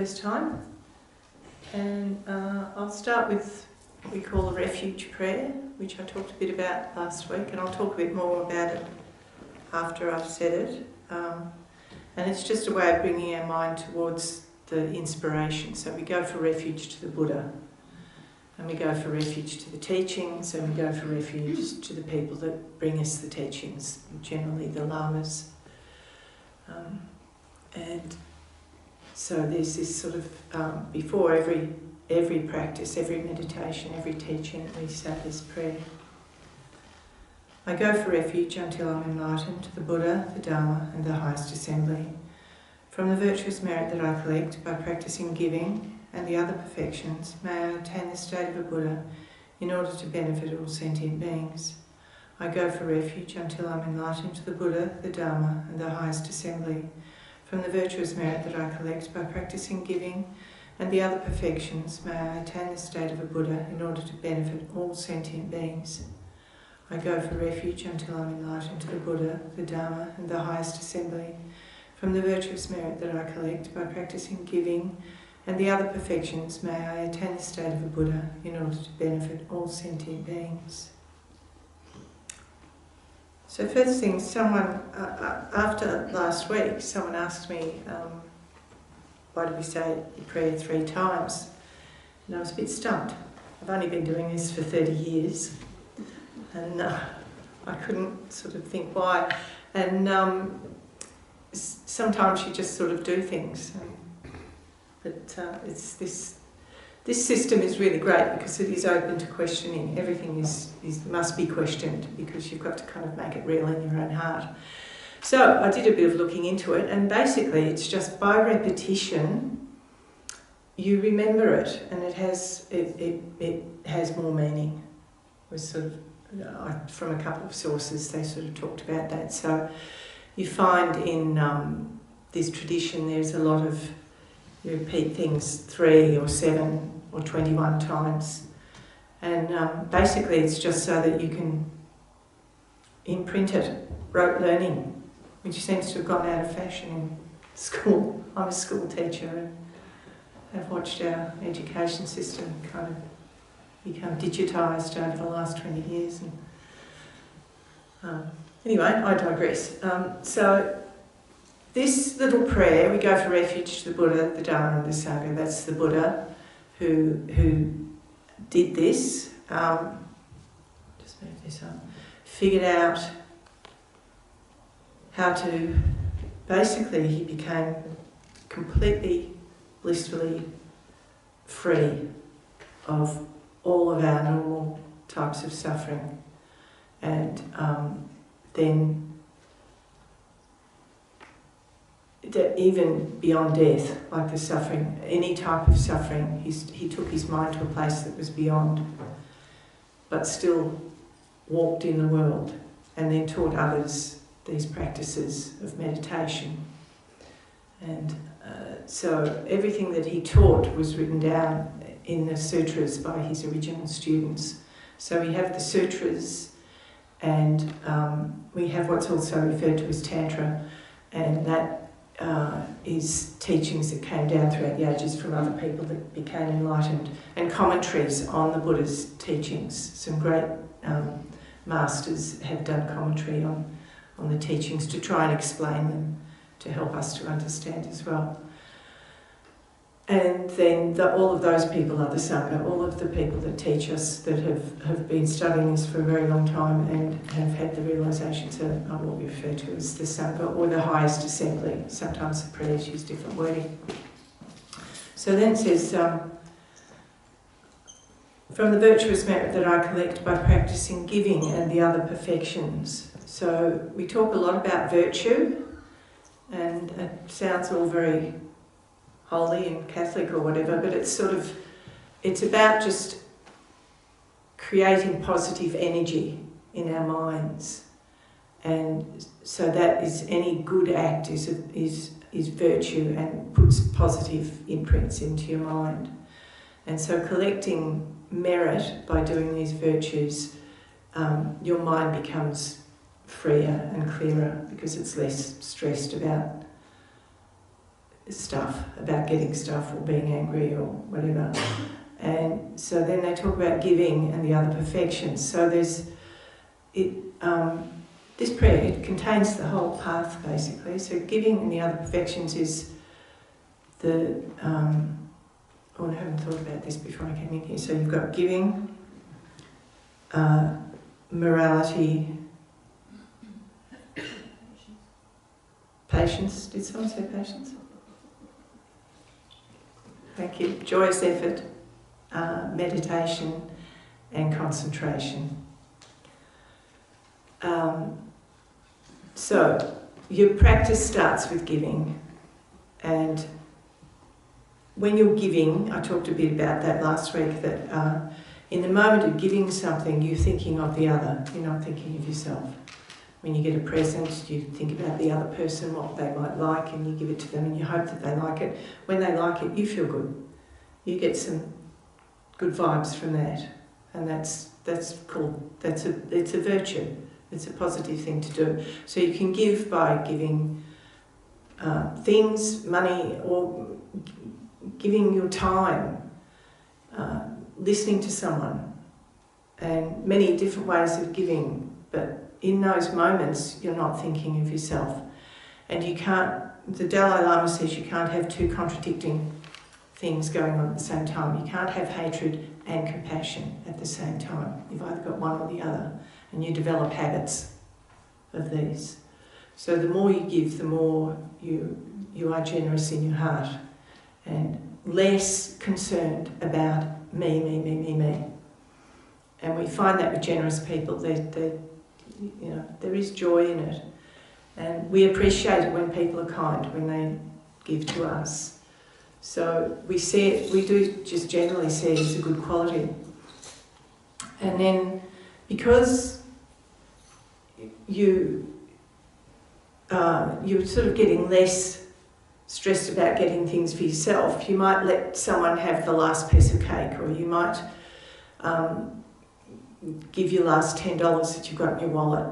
First time, and I'll start with what we call a refuge prayer, which I talked a bit about last week, and I'll talk a bit more about it after I've said it. And it's just a way of bringing our mind towards the inspiration. So we go for refuge to the Buddha, and we go for refuge to the teachings, and we go for refuge to the people that bring us the teachings, generally the lamas. And so there's this sort of, before every practice, every meditation, every teaching, we say this prayer. I go for refuge until I'm enlightened to the Buddha, the Dharma and the highest assembly. From the virtuous merit that I collect by practicing giving and the other perfections, may I attain the state of a Buddha in order to benefit all sentient beings. I go for refuge until I'm enlightened to the Buddha, the Dharma and the highest assembly. From the virtuous merit that I collect by practicing giving and the other perfections, may I attain the state of a Buddha in order to benefit all sentient beings. I go for refuge until I'm enlightened to the Buddha, the Dharma and the highest assembly. From the virtuous merit that I collect by practicing giving and the other perfections, may I attain the state of a Buddha in order to benefit all sentient beings. So first thing, someone, after last week, someone asked me, why did we say the prayer 3 times? And I was a bit stumped. I've only been doing this for 30 years, and I couldn't sort of think why. And sometimes you just sort of do things. But it's this system is really great because it is open to questioning. Everything must be questioned because you've got to kind of make it real in your own heart. So I did a bit of looking into it, and basically it's just by repetition you remember it, and it has more meaning. It was sort of from a couple of sources they sort of talked about that. So you find in this tradition there's a lot of, you repeat things 3 or 7 or 21 times, and basically it's just so that you can imprint it. Rote learning, which seems to have gone out of fashion in school. I'm a school teacher and I've watched our education system kind of become digitised over the last 20 years. And anyway, I digress. So this little prayer, we go for refuge to the Buddha, the Dharma and the Sangha. That's the Buddha who did this, just move this up, figured out how to, basically he became completely blissfully free of all of our normal types of suffering, and then even beyond death, like the suffering, any type of suffering, he took his mind to a place that was beyond, but still walked in the world, and then taught others these practices of meditation. And so everything that he taught was written down in the sutras by his original students. So we have the sutras, and we have what's also referred to as Tantra, and that is teachings that came down throughout the ages from other people that became enlightened, and commentaries on the Buddha's teachings. Some great masters have done commentary on the teachings to try and explain them, to help us to understand as well. And then all of those people are the Sangha, all of the people that teach us, that have been studying this for a very long time and have had the realisations, are what we refer to as the Sangha or the highest assembly. Sometimes the prayers use different wording. So then it says, from the virtuous merit that I collect by practicing giving and the other perfections. So we talk a lot about virtue, and it sounds all very holy and Catholic or whatever, but it's about just creating positive energy in our minds. And so that is, any good act is virtue and puts positive imprints into your mind. And so collecting merit by doing these virtues, your mind becomes freer and clearer because it's less stressed about stuff, about getting stuff or being angry or whatever. And so then they talk about giving and the other perfections. So there's this prayer, it contains the whole path basically. So giving and the other perfections is the I haven't thought about this before I came in here. So you've got giving, morality, patience. Did someone say patience? Thank you. Joyous effort, meditation, and concentration. So your practice starts with giving, and when you're giving, I talked a bit about that last week, that in the moment of giving something, you're thinking of the other, you're not thinking of yourself. When you get a present, you think about the other person, what they might like, and you give it to them and you hope that they like it. When they like it, you feel good. You get some good vibes from that, and that's cool. It's a virtue. It's a positive thing to do. So you can give by giving things, money, or giving your time, listening to someone, and many different ways of giving. But in those moments, you're not thinking of yourself. And you can't, the Dalai Lama says you can't have two contradicting things going on at the same time. You can't have hatred and compassion at the same time. You've either got one or the other, and you develop habits of these. So the more you give, the more you are generous in your heart, and less concerned about me. And we find that with generous people, there is joy in it. And we appreciate it when people are kind, when they give to us. So we do just generally see it as a good quality. And then because you're sort of getting less stressed about getting things for yourself, you might let someone have the last piece of cake, or you might give your last $10 that you've got in your wallet,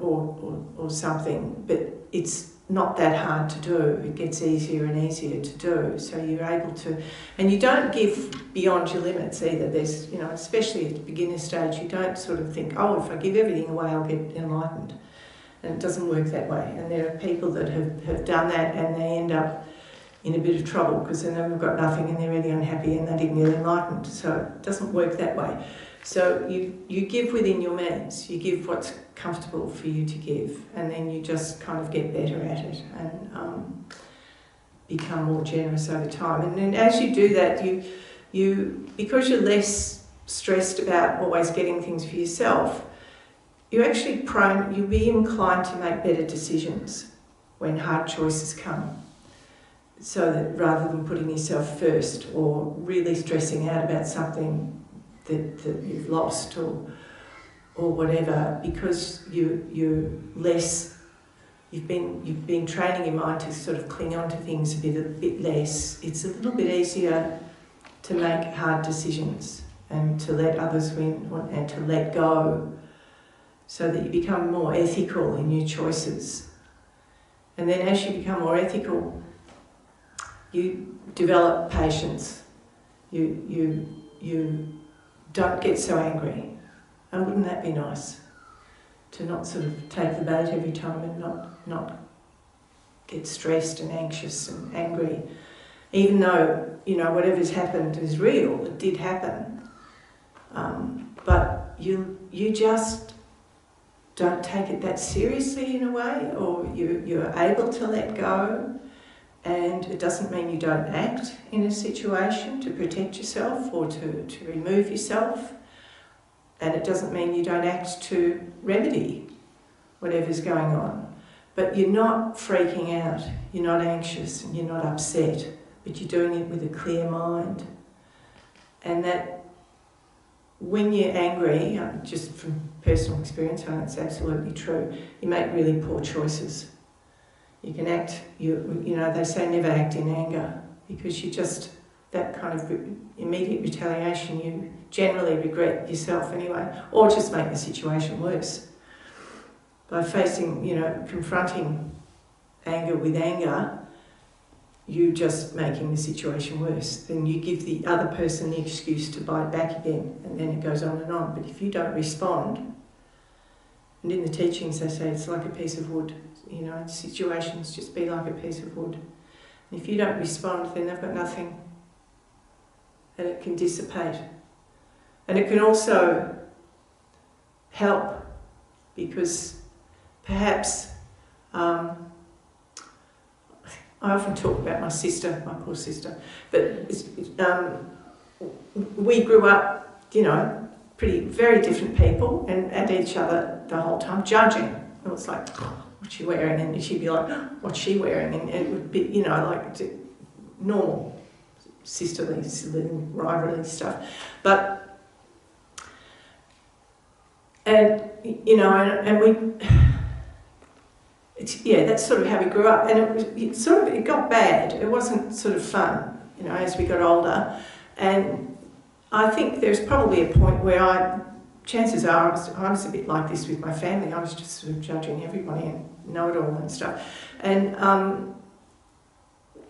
or something. But it's not that hard to do. It gets easier and easier to do. So you're able to, and you don't give beyond your limits either. There's, especially at the beginner stage, you don't sort of think, oh, if I give everything away, I'll get enlightened. And it doesn't work that way. And there are people that have done that, and they end up in a bit of trouble because then they've got nothing and they're really unhappy and they didn't get enlightened. So it doesn't work that way. So you give within your means. You give what's comfortable for you to give, and then you just kind of get better at it and become more generous over time. And then as you do that, you because you're less stressed about always getting things for yourself, you're actually you'll be inclined to make better decisions when hard choices come. So that rather than putting yourself first or really stressing out about something that you've lost or whatever, because you're less, you've been training your mind to sort of cling on to things a bit less. It's a little bit easier to make hard decisions and to let others win and to let go, so that you become more ethical in your choices. And then as you become more ethical, you develop patience. You don't get so angry. And wouldn't that be nice? To not sort of take the bait every time and not get stressed and anxious and angry. Even though, whatever's happened is real, it did happen. But you just don't take it that seriously in a way, or you're able to let go. And it doesn't mean you don't act in a situation to protect yourself or to remove yourself. And it doesn't mean you don't act to remedy whatever's going on. But you're not freaking out, you're not anxious, and you're not upset, but you're doing it with a clear mind. And that when you're angry, just from personal experience, I know it's absolutely true, you make really poor choices. You can act, they say never act in anger, because you just, that kind of immediate retaliation, you generally regret yourself anyway, or just make the situation worse. By confronting anger with anger, you just making the situation worse. Then you give the other person the excuse to bite back again, and then it goes on and on. But if you don't respond, and in the teachings they say it's like a piece of wood, you know, situations just be like a piece of wood. And if you don't respond, then they've got nothing, and it can dissipate. And it can also help, because perhaps I often talk about my sister, my poor sister, but we grew up, you know, very different people, and at each other the whole time, judging. It was like, what's she wearing? And she'd be like, what's she wearing? And it would be, you know, like normal sisterly, rivalry stuff. But, and, you know, and we... yeah, that's sort of how we grew up, and it got bad. It wasn't sort of fun, you know, as we got older. And I think there's probably a point where chances are I was a bit like this with my family. I was just sort of judging everybody and know it all and stuff. And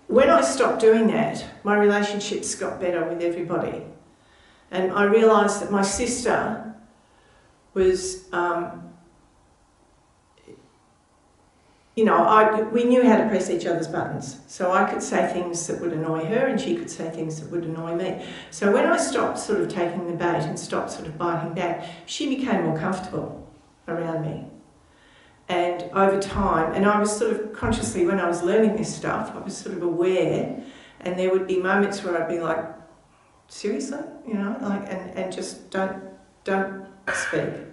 when I stopped doing that, my relationships got better with everybody. And I realised that my sister was... you know, we knew how to press each other's buttons. So I could say things that would annoy her, and she could say things that would annoy me. So when I stopped sort of taking the bait and stopped sort of biting back, she became more comfortable around me. And over time, and I was sort of consciously, when I was learning this stuff, I was sort of aware, and there would be moments where I'd be like, seriously? You know, like, and just don't speak.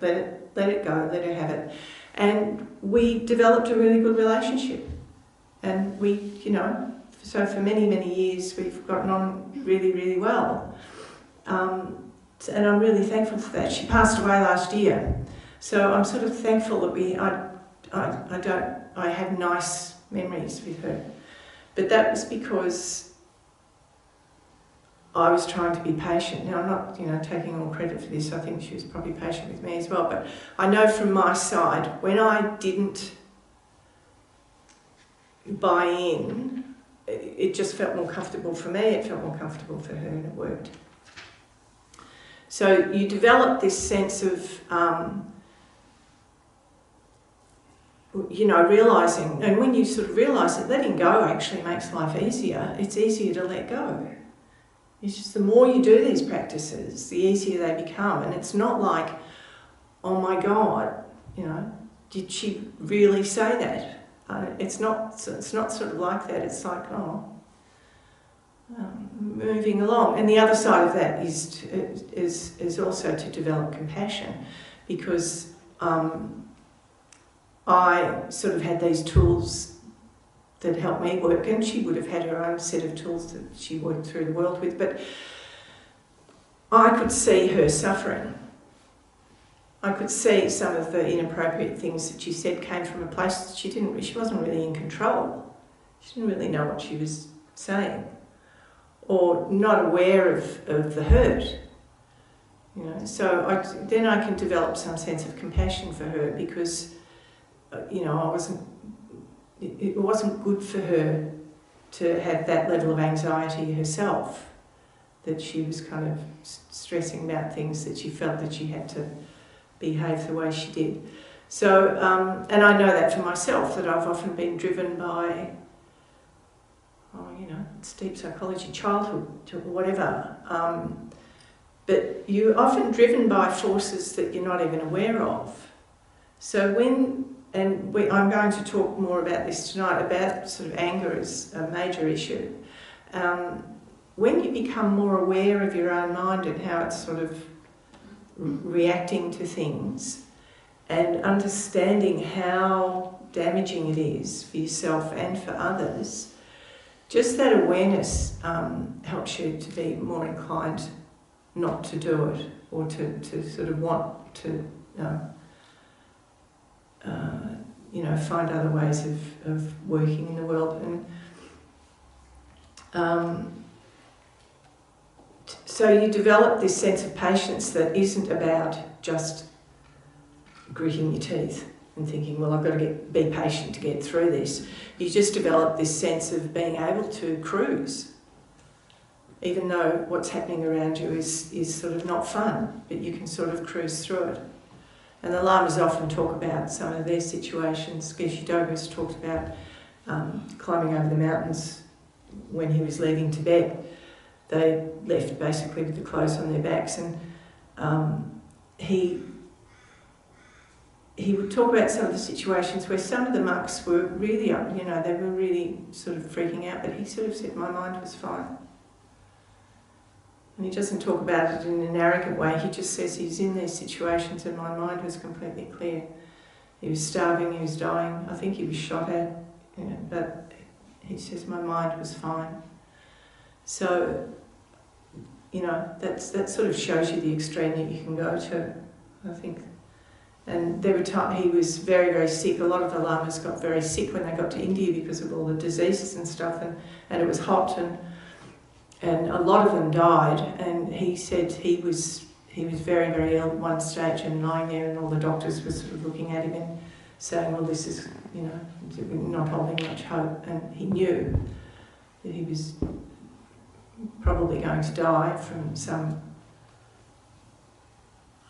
Let it go, let her have it. And we developed a really good relationship. And we, you know, so for many, many years we've gotten on really, really well. And I'm really thankful for that. She passed away last year. So I'm sort of thankful that I have nice memories with her. But that was because I was trying to be patient. Now, I'm not, you know, taking all credit for this. I think she was probably patient with me as well. But I know from my side, when I didn't buy in, it just felt more comfortable for me. It felt more comfortable for her, and it worked. So you develop this sense of, you know, realising. And when you sort of realise that letting go actually makes life easier, it's easier to let go. It's just the more you do these practices, the easier they become. And it's not like, oh my God, you know, did she really say that? It's not sort of like that. It's like, moving along. And the other side of that is also to develop compassion, because I sort of had these tools that helped me work, and she would have had her own set of tools that she worked through the world with, but I could see her suffering. I could see some of the inappropriate things that she said came from a place that she wasn't really in control. She didn't really know what she was saying, or not aware of the hurt. You know, so then I can develop some sense of compassion for her, because you know, it wasn't good for her to have that level of anxiety herself, that she was kind of stressing about things that she felt that she had to behave the way she did. So, and I know that for myself, that I've often been driven by, you know, it's deep psychology, childhood, or whatever. But you're often driven by forces that you're not even aware of. So I'm going to talk more about this tonight, about sort of anger as a major issue. When you become more aware of your own mind and how it's sort of reacting to things, and understanding how damaging it is for yourself and for others, just that awareness helps you to be more inclined not to do it, or to sort of want to you know, find other ways of working in the world. And so you develop this sense of patience that isn't about just gritting your teeth. and thinking, well, I've got to be patient to get through this. You just develop this sense of being able to cruise, even though what's happening around you is sort of not fun, but you can sort of cruise through it. And the Lamas often talk about some of their situations. Geshe Dogus talked about climbing over the mountains when he was leaving Tibet. They left basically with the clothes on their backs, and he would talk about some of the situations where some of the monks were really, they were really sort of freaking out, but he sort of said, my mind was fine. And he doesn't talk about it in an arrogant way, he just says he's in these situations and my mind was completely clear. He was starving, he was dying, I think he was shot at, but he says my mind was fine. So, that sort of shows you the extreme that you can go to, I think. And there were times he was very, very sick. A lot of the Lamas got very sick when they got to India because of all the diseases and stuff, and it was hot, and a lot of them died. And he said he was very, very ill at one stage and lying there, and all the doctors were sort of looking at him and saying, well, this is, not holding much hope. And he knew that he was probably going to die from some,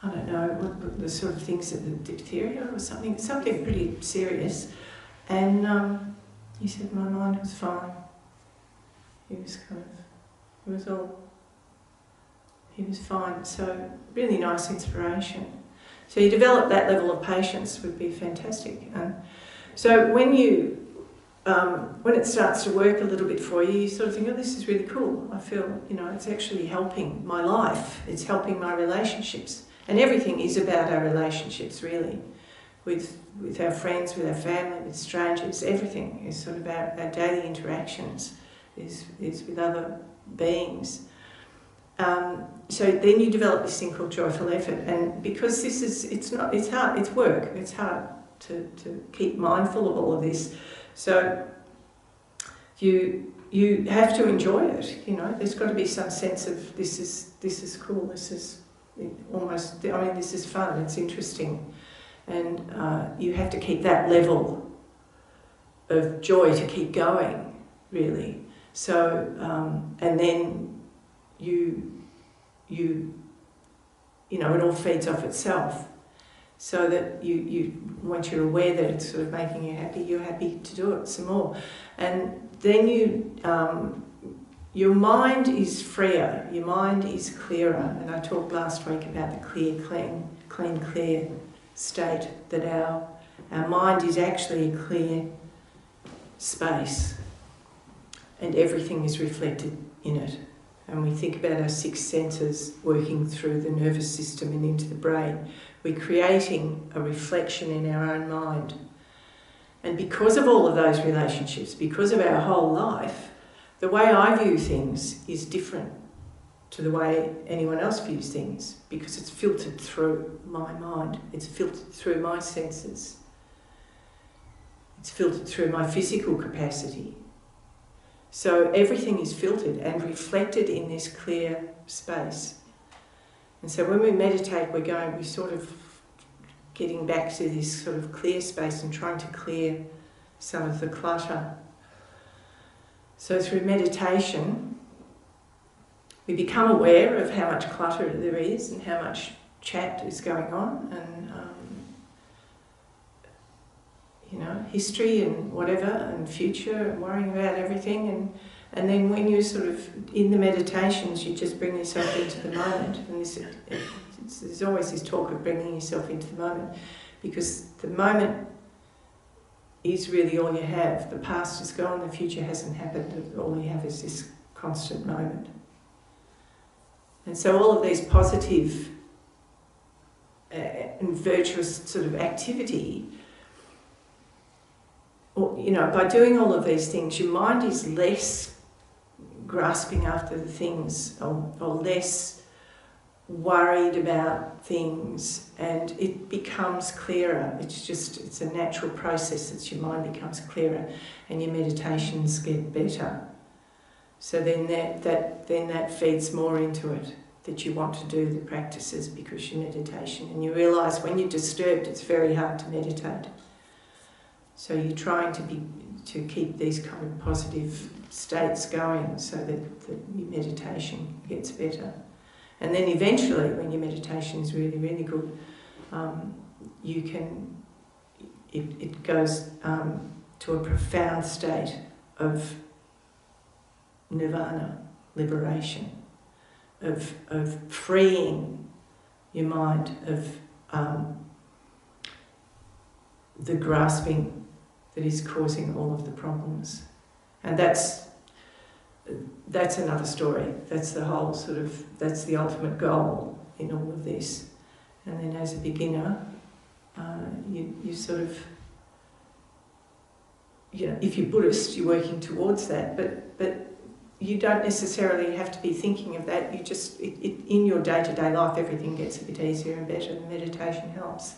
I don't know, what the sort of things that the diphtheria or something pretty serious. And he said my mind was fine. He was fine. So really nice inspiration. So you develop that level of patience would be fantastic. And so when it starts to work a little bit for you, you sort of think, oh, this is really cool. I feel, it's actually helping my life. It's helping my relationships. And everything is about our relationships, really, with our friends, with our family, with strangers. Everything is sort of our daily interactions is with other beings. So then you develop this thing called joyful effort, and because it's hard, it's work. It's hard to keep mindful of all of this. So you have to enjoy it. There's got to be some sense of this is cool. This is this is fun, it's interesting, and you have to keep that level of joy to keep going, really. So, and then it all feeds off itself, so that you once you're aware that it's sort of making you happy, you're happy to do it some more, and then your mind is freer, your mind is clearer, and I talked last week about the clear, clear state, that our mind is actually a clear space and everything is reflected in it. And we think about our six senses working through the nervous system and into the brain. We're creating a reflection in our own mind. And because of all of those relationships, because of our whole life, the way I view things is different to the way anyone else views things, because it's filtered through my mind, it's filtered through my senses, it's filtered through my physical capacity. So everything is filtered and reflected in this clear space. And so when we meditate, we're sort of getting back to this sort of clear space and trying to clear some of the clutter. So through meditation, we become aware of how much clutter there is and how much chat is going on, and history and whatever, and future, and worrying about everything. And then when you're sort of in the meditations, you just bring yourself into the moment. And there's always this talk of bringing yourself into the moment, because the moment is really all you have. The past is gone, the future hasn't happened, all you have is this constant moment. And so all of these positive and virtuous sort of activity, by doing all of these things, your mind is less grasping after the things, or less worried about things, and it becomes clearer. It's a natural process that your mind becomes clearer and your meditations get better. So then that feeds more into it. that you want to do the practices because you're meditation, and you realise when you're disturbed it's very hard to meditate. So you're trying to keep these kind of positive states going so that your meditation gets better. And then eventually, when your meditation is really, really good, it goes to a profound state of nirvana, liberation, of freeing your mind of the grasping that is causing all of the problems. And that's another story. That's the whole that's the ultimate goal in all of this. And then as a beginner, you sort of, if you're Buddhist, you're working towards that, but you don't necessarily have to be thinking of that. You just, in your day-to-day life, everything gets a bit easier and better, and meditation helps.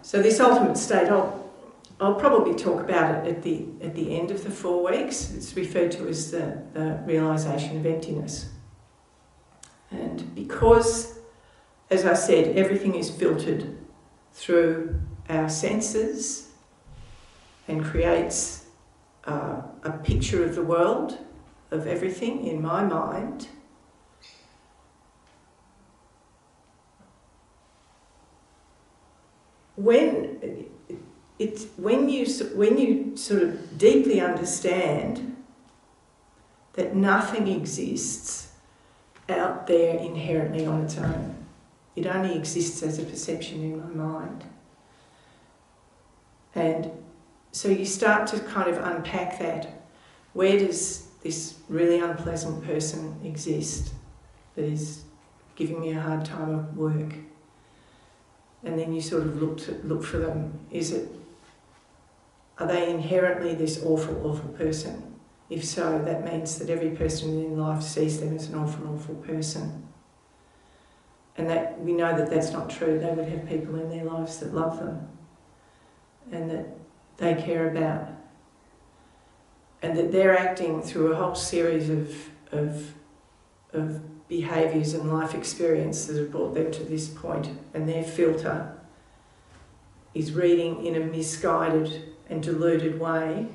So this ultimate state, I'll probably talk about it at the end of the 4 weeks. It's referred to as the realisation of emptiness. And because, as I said, everything is filtered through our senses and creates a picture of the world, of everything in my mind, when you sort of deeply understand that nothing exists out there inherently on its own. It only exists as a perception in my mind. And so you start to kind of unpack that. Where does this really unpleasant person exist that is giving me a hard time at work? And then you sort of look for them. Are they inherently this awful, awful person? If so, that means that every person in life sees them as an awful, awful person. And that we know that that's not true. They would have people in their lives that love them and that they care about, and that they're acting through a whole series of behaviours and life experience that have brought them to this point, and their filter is reading in a misguided and deluded way,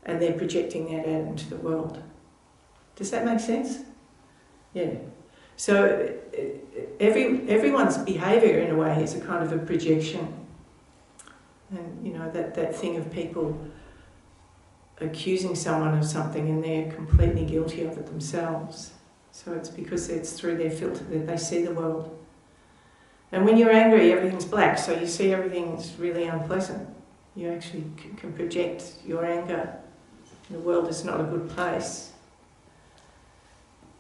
and they're projecting that out into the world. Does that make sense? Yeah. So everyone's behaviour in a way is a kind of a projection. And that thing of people accusing someone of something and they're completely guilty of it themselves. So it's because it's through their filter that they see the world. And when you're angry, everything's black, so you see everything's really unpleasant. You actually can project your anger. The world is not a good place.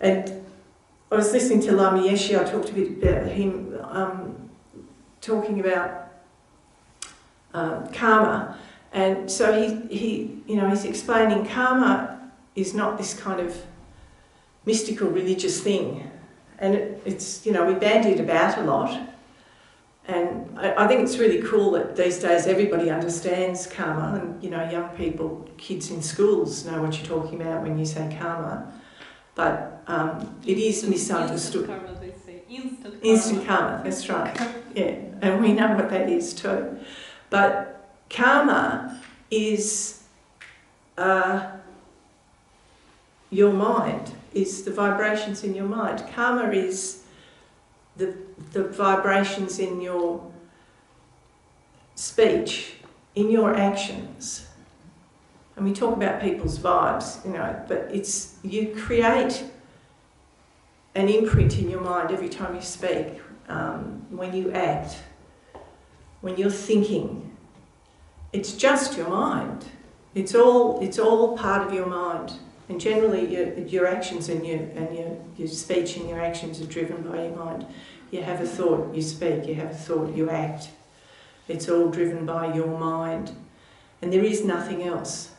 And I was listening to Lama Yeshe. I talked a bit about him talking about karma, and so he's explaining karma is not this kind of mystical religious thing, and it's we bandy it about a lot, and I think it's really cool that these days everybody understands karma, and young people, kids in schools know what you're talking about when you say karma, but it is misunderstood. Instant karma, they say. Instant karma. Instant karma, that's right. Yeah, and we know what that is too. But karma is your mind, is the vibrations in your mind. Karma is the vibrations in your speech, in your actions. And we talk about people's vibes, but you create an imprint in your mind every time you speak, when you act, when you're thinking. It's just your mind. It's all part of your mind. And generally your actions and your speech and your actions are driven by your mind. You have a thought, you speak. You have a thought, you act. It's all driven by your mind. And there is nothing else.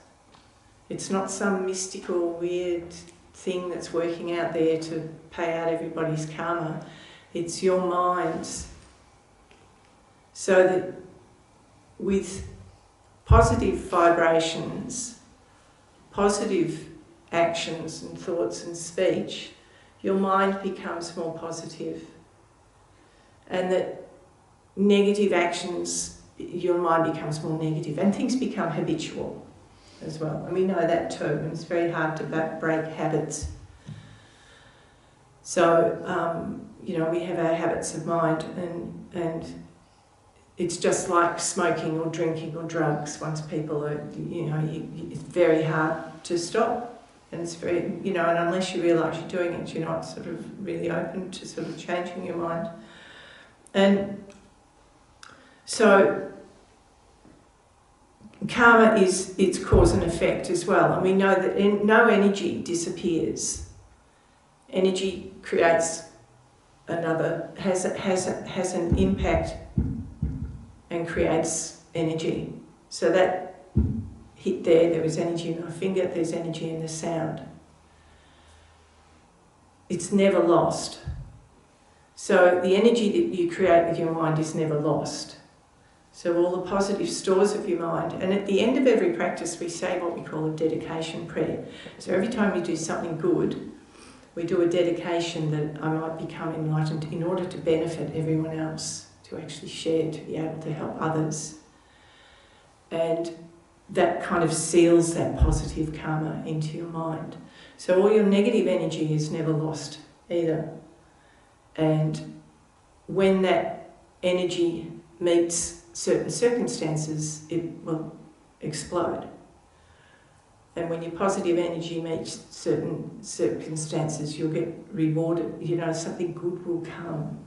It's not some mystical, weird thing that's working out there to pay out everybody's karma. It's your mind's. So that with positive vibrations, positive actions and thoughts and speech, your mind becomes more positive, and that negative actions, your mind becomes more negative, and things become habitual as well. And we know that too, and it's very hard to break habits. So, you know, we have our habits of mind, and it's just like smoking or drinking or drugs. Once people are, you know, it's very hard to stop. And it's very, you know, and unless you realise you're doing it, you're not sort of really open to sort of changing your mind. And so karma is its cause and effect as well. And we know that no energy disappears. Energy creates another, has an impact and creates energy. So that hit there was energy in my finger, there's energy in the sound. It's never lost. So the energy that you create with your mind is never lost. So all the positive stores of your mind, and at the end of every practice we say what we call a dedication prayer. So every time we do something good, we do a dedication that I might become enlightened in order to benefit everyone else, to actually share, to be able to help others. And that kind of seals that positive karma into your mind. So all your negative energy is never lost either. And when that energy meets certain circumstances, it will explode. And when your positive energy meets certain circumstances, you'll get rewarded. You know, something good will come.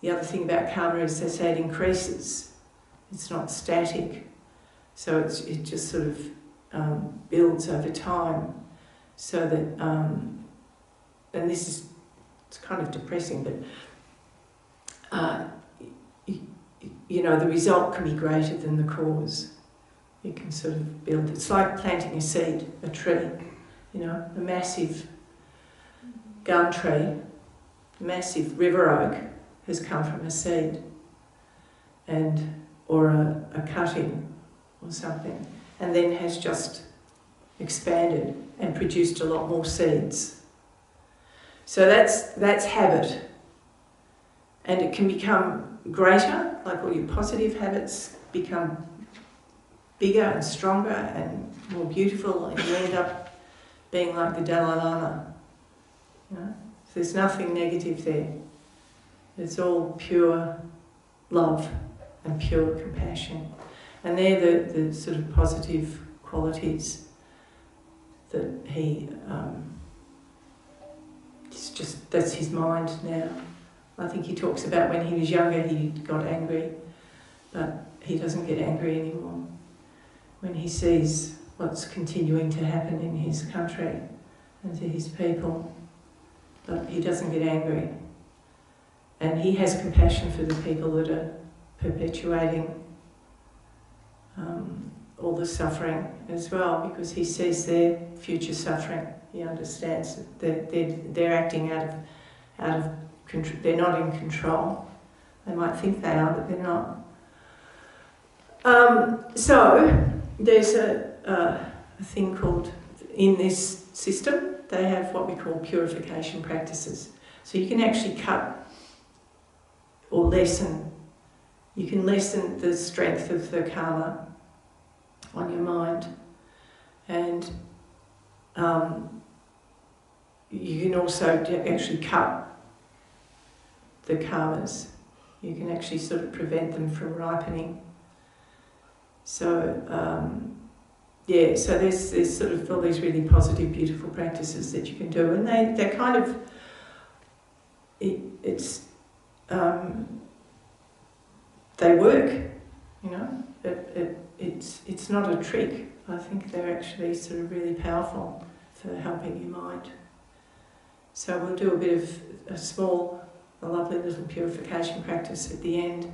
The other thing about karma is they say it increases. It's not static. So it just sort of builds over time, so that, and this is, it's kind of depressing, but you know, the result can be greater than the cause. You can sort of build, it's like planting a seed, a tree, you know, a massive gum tree, a massive river oak has come from a seed, or a cutting, or something, and then has just expanded and produced a lot more seeds. So that's habit, and it can become greater, like all your positive habits become bigger and stronger and more beautiful, and you end up being like the Dalai Lama. You know? So there's nothing negative there. It's all pure love and pure compassion. And they're the sort of positive qualities that he, it's just, that's his mind now. I think he talks about when he was younger he got angry, but he doesn't get angry anymore. When he sees what's continuing to happen in his country and to his people, but he doesn't get angry. And he has compassion for the people that are perpetuating all the suffering as well, because he sees their future suffering. He understands that they're acting out of control. They're not in control. They might think they are, but they're not. So there's a thing called, in this system, they have what we call purification practices. So you can actually cut or lessen. You can lessen the strength of the karma on your mind, and you can also actually cut the karmas. You can actually sort of prevent them from ripening. So yeah, so there's sort of all these really positive, beautiful practices that you can do, and they're kind of they work, you know. It's not a trick. I think they're actually sort of really powerful for helping your mind. So we'll do a bit of a lovely little purification practice at the end.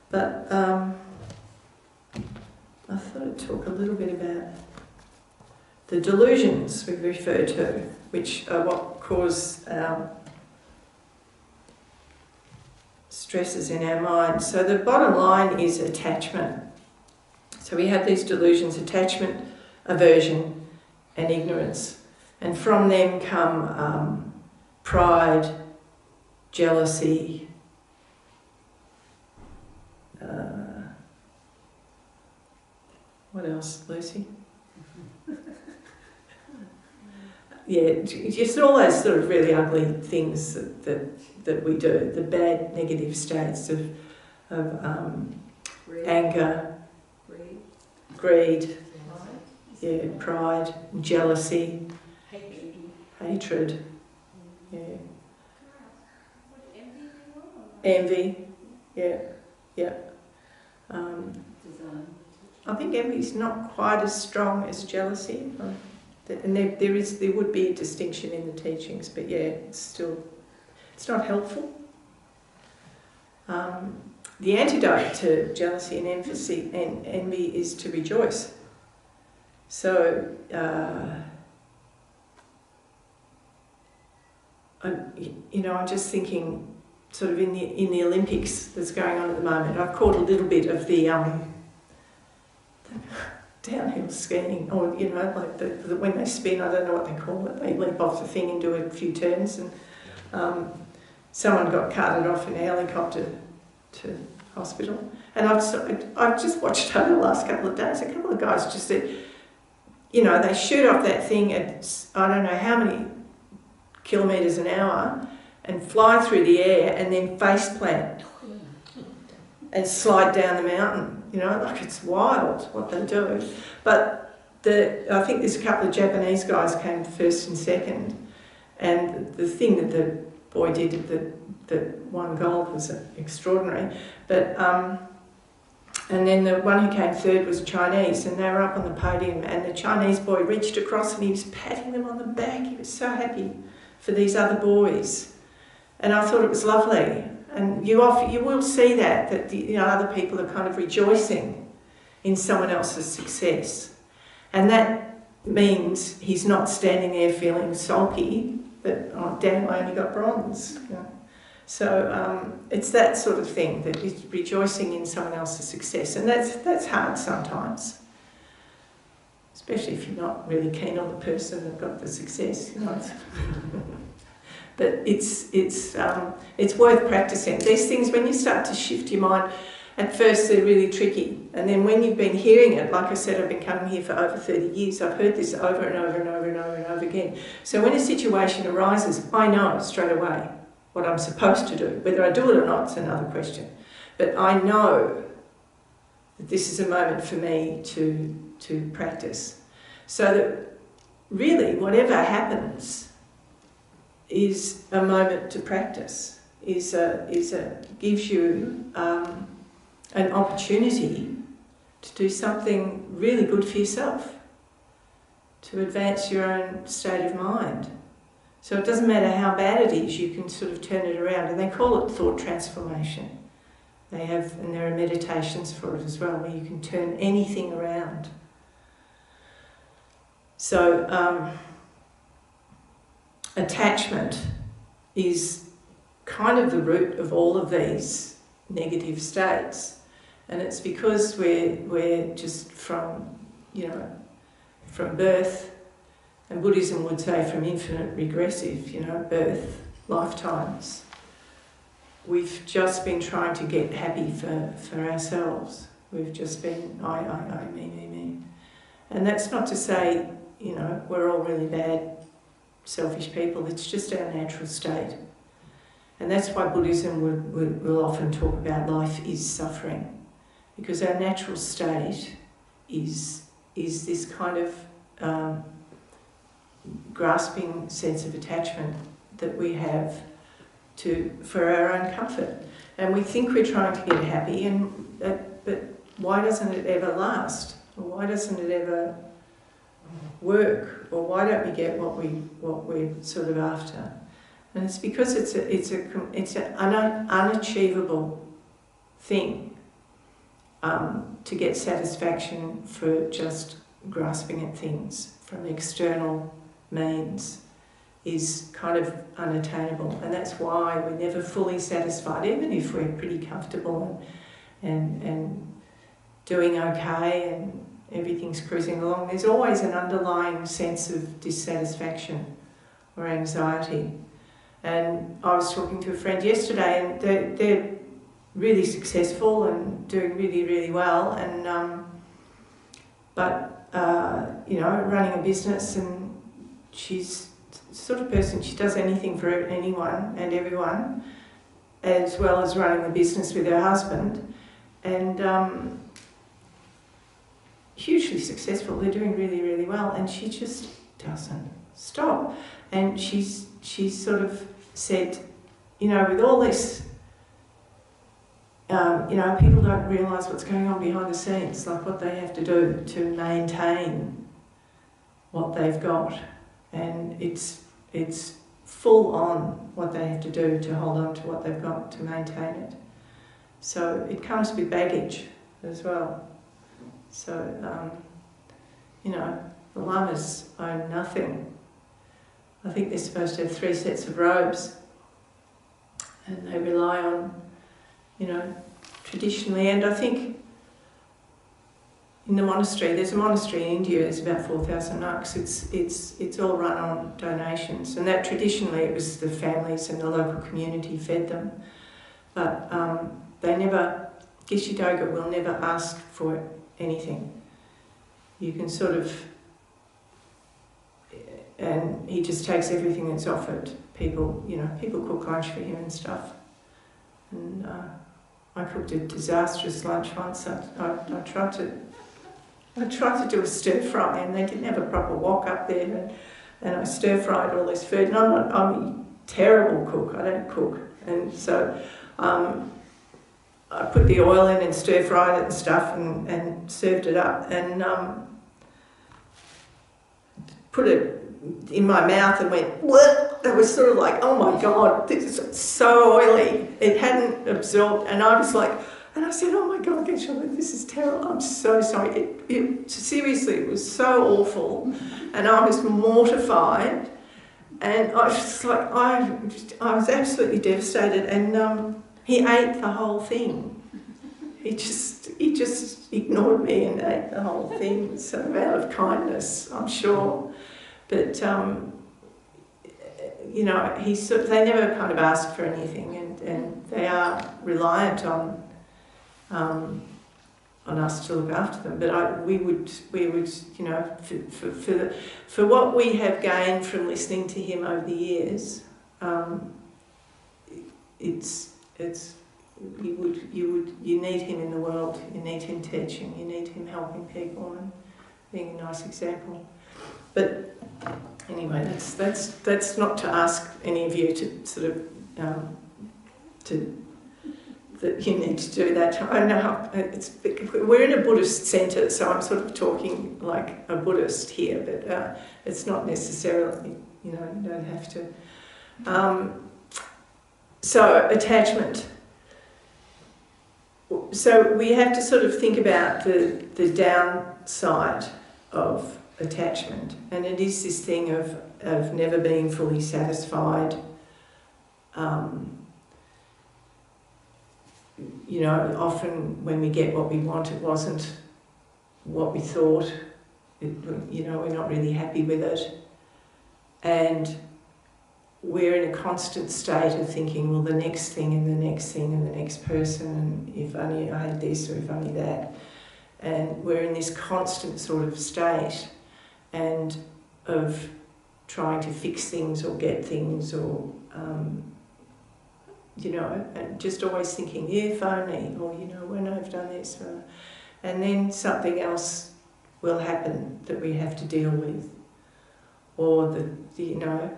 But I thought I'd talk a little bit about the delusions we refer to, which are what cause our stresses in our mind. So the bottom line is attachment. So we have these delusions: attachment, aversion, and ignorance. And from them come pride, jealousy, what else, Lucy? Yeah, just all those sort of really ugly things that we do, the bad negative states of anger, greed, yeah, pride, jealousy, hatred, yeah, envy, yeah. I think envy is not quite as strong as jealousy, and there would be a distinction in the teachings, but yeah, it's not helpful. The antidote to jealousy and envy is to rejoice. So, I'm just thinking, sort of in the Olympics that's going on at the moment. I've caught a little bit of the downhill skiing, or like the when they spin, I don't know what they call it. They leap off the thing and do a few turns, and someone got carted off in a helicopter to hospital. And I've just watched over the last couple of days. A couple of guys just said, they shoot off that thing at I don't know how many kilometres an hour and fly through the air and then face plant and slide down the mountain. Like it's wild what they do. But I think there's a couple of Japanese guys came first and second, and the thing that the boy did that won gold was extraordinary. But and then the one who came third was Chinese, and they were up on the podium, and the Chinese boy reached across and he was patting them on the back. He was so happy for these other boys, and I thought it was lovely. And you will see that other people are kind of rejoicing in someone else's success, and that means he's not standing there feeling sulky that, oh damn, I only got bronze. So it's that sort of thing, that is rejoicing in someone else's success, and that's hard sometimes, especially if you're not really keen on the person that got the success. But it's worth practicing. These things, when you start to shift your mind, at first they're really tricky. And then when you've been hearing it, like I said, I've been coming here for over 30 years, I've heard this over and over and over and over and over again. So when a situation arises, I know straight away what I'm supposed to do. Whether I do it or not is another question. But I know that this is a moment for me to practice. So that really, whatever happens is a moment to practice, gives you an opportunity to do something really good for yourself, to advance your own state of mind. So it doesn't matter how bad it is, you can sort of turn it around, and they call it thought transformation. And there are meditations for it as well, where you can turn anything around. So attachment is kind of the root of all of these negative states, and it's because we're just from birth, and Buddhism would say from infinite regressive, birth, lifetimes. We've just been trying to get happy for ourselves. We've just been I, me. And that's not to say, we're all really bad, selfish people. It's just our natural state. And that's why Buddhism will often talk about life is suffering, because our natural state is this kind of grasping sense of attachment that we have for our own comfort. And we think we're trying to get happy, but why doesn't it ever last? Or why doesn't it ever work? Or why don't we get what we're sort of after? And it's because it's an unachievable thing to get satisfaction for just grasping at things from external means is kind of unattainable, and that's why we're never fully satisfied, even if we're pretty comfortable and doing okay everything's cruising along, there's always an underlying sense of dissatisfaction or anxiety. And I was talking to a friend yesterday, and they're really successful and doing really, really well, and you know, running a business, and she's the sort of person, she does anything for anyone and everyone, as well as running the business with her husband, and hugely successful. They're doing really, really well, and she just doesn't stop. And she's sort of said, you know, with all this, you know, people don't realise what's going on behind the scenes, like what they have to do to maintain what they've got, and it's full on what they have to do to hold on to what they've got to maintain it. So it comes with baggage as well. So, you know, the lamas own nothing. I think they're supposed to have 3 sets of robes, and they rely on, you know, traditionally, and I think in the monastery, there's a monastery in India, there's about 4,000 monks, it's all run on donations, and that traditionally it was the families and the local community fed them, but they never, Geshe Doga will never ask for anything. You can sort of, and he just takes everything that's offered. People, you know, people cook lunch for him and stuff. And I cooked a disastrous lunch once. I tried to do a stir fry, and they didn't have a proper wok up there, and I stir fried all this food. And I'm a terrible cook. I don't cook, and so I put the oil in and stir fried it and stuff, and served it up, and put it in my mouth and went, what? It was sort of like, oh my God, this is so oily. It hadn't absorbed, and I was like, and I said, oh my God, Geshe, this is terrible. I'm so sorry. Seriously, it was so awful, and I was mortified, and I was just like, I was absolutely devastated, and he ate the whole thing. He just ignored me and ate the whole thing, so out of kindness, I'm sure. But you know, they never kind of ask for anything, and they are reliant on us to look after them. But we would, you know, for what we have gained from listening to him over the years, you need him in the world. You need him teaching. You need him helping people and being a nice example. But anyway, that's not to ask any of you to sort of that you need to do that. I know we're in a Buddhist centre, so I'm sort of talking like a Buddhist here, but it's not necessarily, you know, you don't have to. So attachment. So we have to sort of think about the downside of attachment, and it is this thing of never being fully satisfied. You know, often when we get what we want, it wasn't what we thought. You know, we're not really happy with it, and we're in a constant state of thinking, well, the next thing and the next thing and the next person, and if only I had this or if only that. And we're in this constant sort of state and of trying to fix things or get things, or, you know, and just always thinking, if only, or, you know, when I've done this. And then something else will happen that we have to deal with. Or, you know,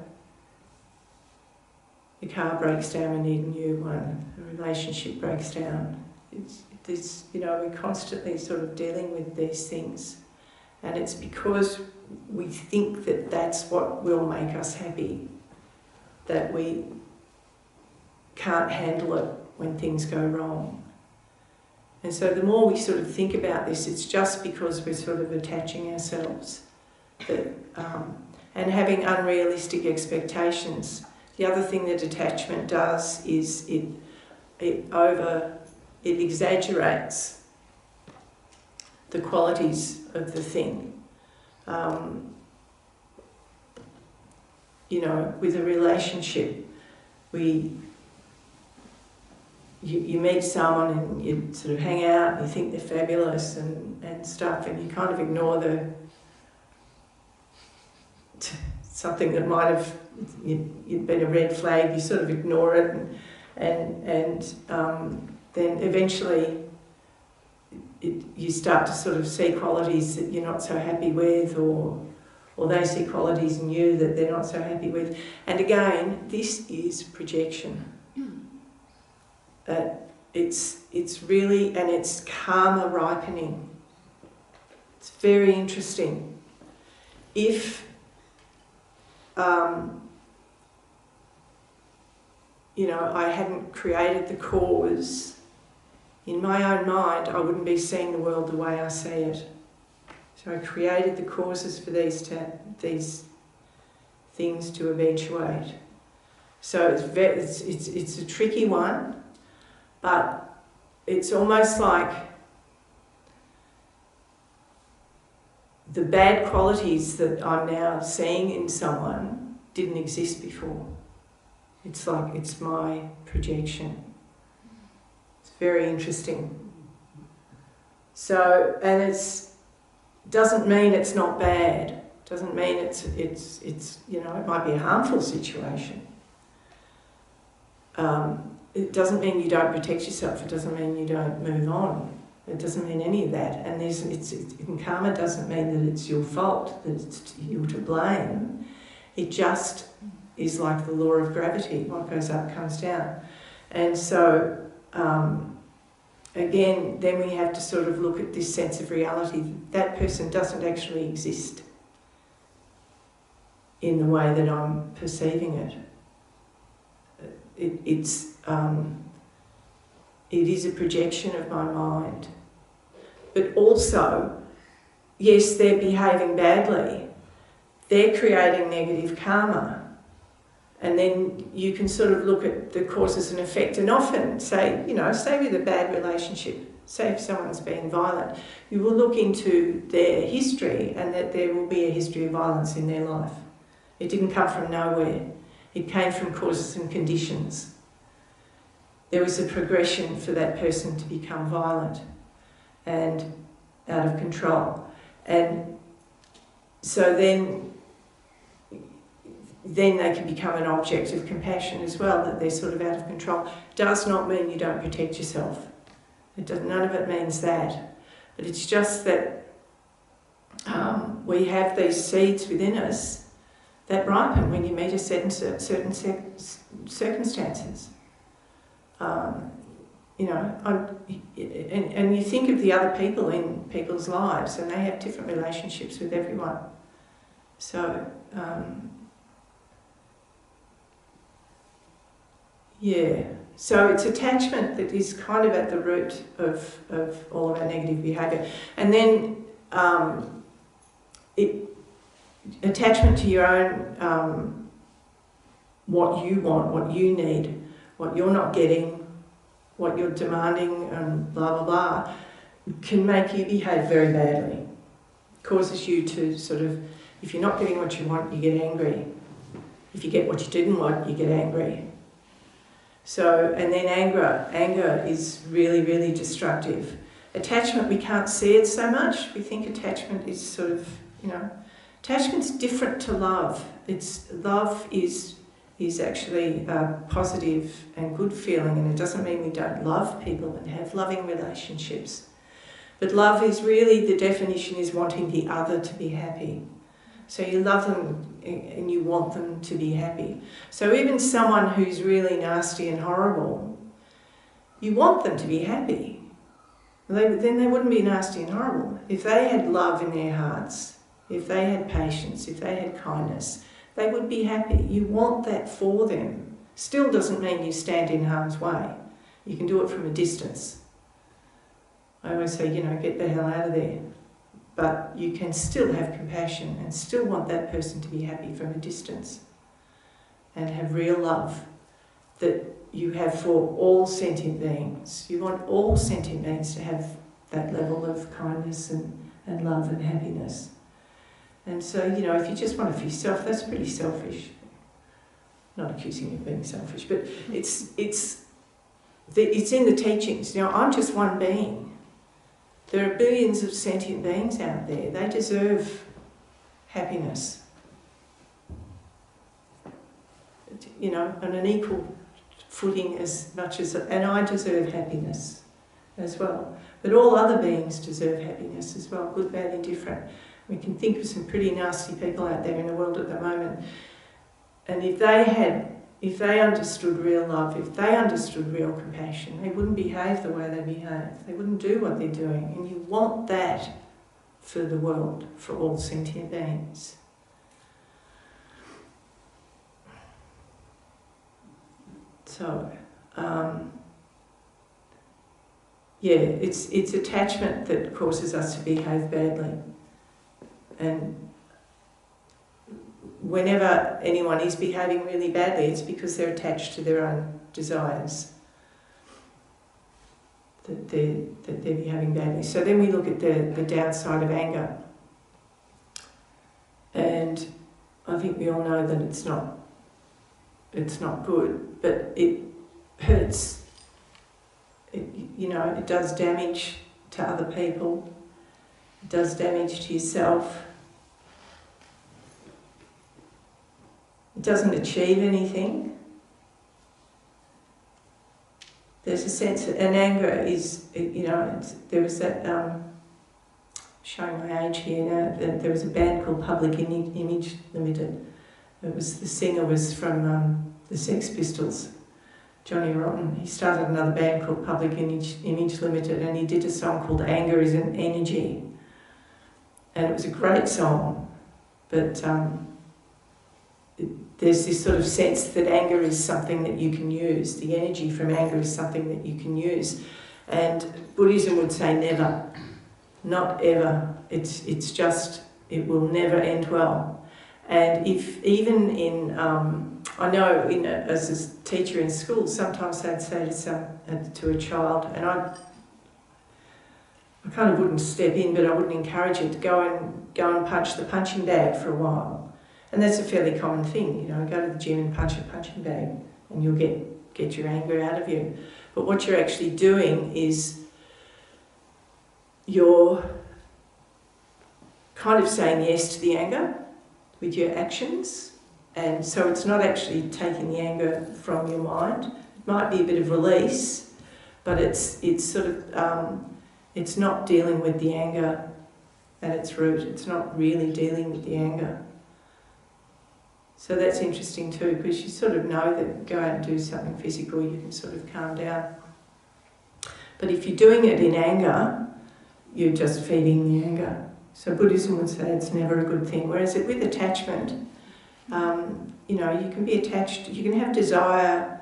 the car breaks down, we need a new one. The relationship breaks down. It's you know, we're constantly sort of dealing with these things, and it's because we think that that's what will make us happy, that we can't handle it when things go wrong. And so the more we sort of think about this, it's just because we're sort of attaching ourselves that, and having unrealistic expectations. The other thing that attachment does is it exaggerates the qualities of the thing. You know, with a relationship, you meet someone and you sort of hang out and you think they're fabulous and stuff, and you kind of ignore something that might have you'd been a red flag. You sort of ignore it, and then eventually you start to sort of see qualities that you're not so happy with, or they see qualities in you that they're not so happy with. And again, this is projection. It's really, and it's karma ripening. It's very interesting. If you know, I hadn't created the cause, in my own mind, I wouldn't be seeing the world the way I see it. So I created the causes for these things to eventuate. So it's a tricky one, but it's almost like the bad qualities that I'm now seeing in someone didn't exist before. It's like it's my projection. It's very interesting. So, and it doesn't mean it's not bad. Doesn't mean it's you know, it might be a harmful situation. It doesn't mean you don't protect yourself. It doesn't mean you don't move on. It doesn't mean any of that. And and karma doesn't mean that it's your fault, that it's you're to blame. It just is like the law of gravity. What goes up comes down. And so, again, then we have to sort of look at this sense of reality. That person doesn't actually exist in the way that I'm perceiving it. It is a projection of my mind. But also, yes, they're behaving badly. They're creating negative karma. And then you can sort of look at the causes and effect, and often say, you know, say with a bad relationship, say if someone's being violent, you will look into their history and that there will be a history of violence in their life. It didn't come from nowhere. It came from causes and conditions. There was a progression for that person to become violent and out of control. And so then they can become an object of compassion as well, that they're sort of out of control. Does not mean you don't protect yourself. None of it means that. But it's just that we have these seeds within us that ripen when you meet a certain circumstances. You know, and you think of the other people in people's lives, and they have different relationships with everyone. So, yeah. So it's attachment that is kind of at the root of all of our negative behaviour. And then attachment to your own, what you want, what you need, what you're not getting, what you're demanding, and blah, blah, blah, can make you behave very badly. Causes you to sort of, if you're not getting what you want, you get angry. If you get what you didn't want, you get angry. So, and then anger is really, really destructive. Attachment, we can't see it so much. We think attachment is sort of, you know, attachment's different to love. Love is actually a positive and good feeling, and it doesn't mean we don't love people and have loving relationships. But love is really, the definition is wanting the other to be happy. So you love them and you want them to be happy. So even someone who's really nasty and horrible, you want them to be happy. Then they wouldn't be nasty and horrible. If they had love in their hearts, if they had patience, if they had kindness, they would be happy. You want that for them. Still doesn't mean you stand in harm's way. You can do it from a distance. I always say, you know, get the hell out of there. But you can still have compassion and still want that person to be happy from a distance, and have real love that you have for all sentient beings. You want all sentient beings to have that level of kindness and love and happiness. And so, you know, if you just want it for yourself, that's pretty selfish. Not accusing you of being selfish, but it's in the teachings. You know, I'm just one being. There are billions of sentient beings out there. They deserve happiness. You know, on an equal footing as much as, and I deserve happiness as well. But all other beings deserve happiness as well, good, bad, indifferent. We can think of some pretty nasty people out there in the world at the moment. And if they understood real love, if they understood real compassion, they wouldn't behave the way they behave. They wouldn't do what they're doing. And you want that for the world, for all sentient beings. So, yeah, it's attachment that causes us to behave badly. And whenever anyone is behaving really badly, it's because they're attached to their own desires, that they're behaving badly. So then we look at the downside of anger. And I think we all know that it's not good, but it hurts. It does damage to other people. It does damage to yourself. It doesn't achieve anything. There's a sense, and anger is, there was that, showing my age here now, there was a band called Public Image Limited. The singer was from the Sex Pistols, Johnny Rotten. He started another band called Public Image Limited, and he did a song called Anger is an Energy. And it was a great song, but there's this sort of sense that anger is something that you can use. The energy from anger is something that you can use. And Buddhism would say never, not ever. It's just, it will never end well. And if even in, I know as a teacher in school, sometimes they'd say to a child, and I kind of wouldn't step in, but I wouldn't encourage it to go and punch the punching bag for a while. And that's a fairly common thing, go to the gym and punch a punching bag and you'll get your anger out of you. But what you're actually doing is you're kind of saying yes to the anger with your actions. And so it's not actually taking the anger from your mind. It might be a bit of release, but it's sort of, it's not dealing with the anger at its root. It's not really dealing with the anger. So that's interesting too, because you sort of know that go out and do something physical, you can sort of calm down. But if you're doing it in anger, you're just feeding the anger. So Buddhism would say it's never a good thing. Whereas with attachment, you can be attached, you can have desire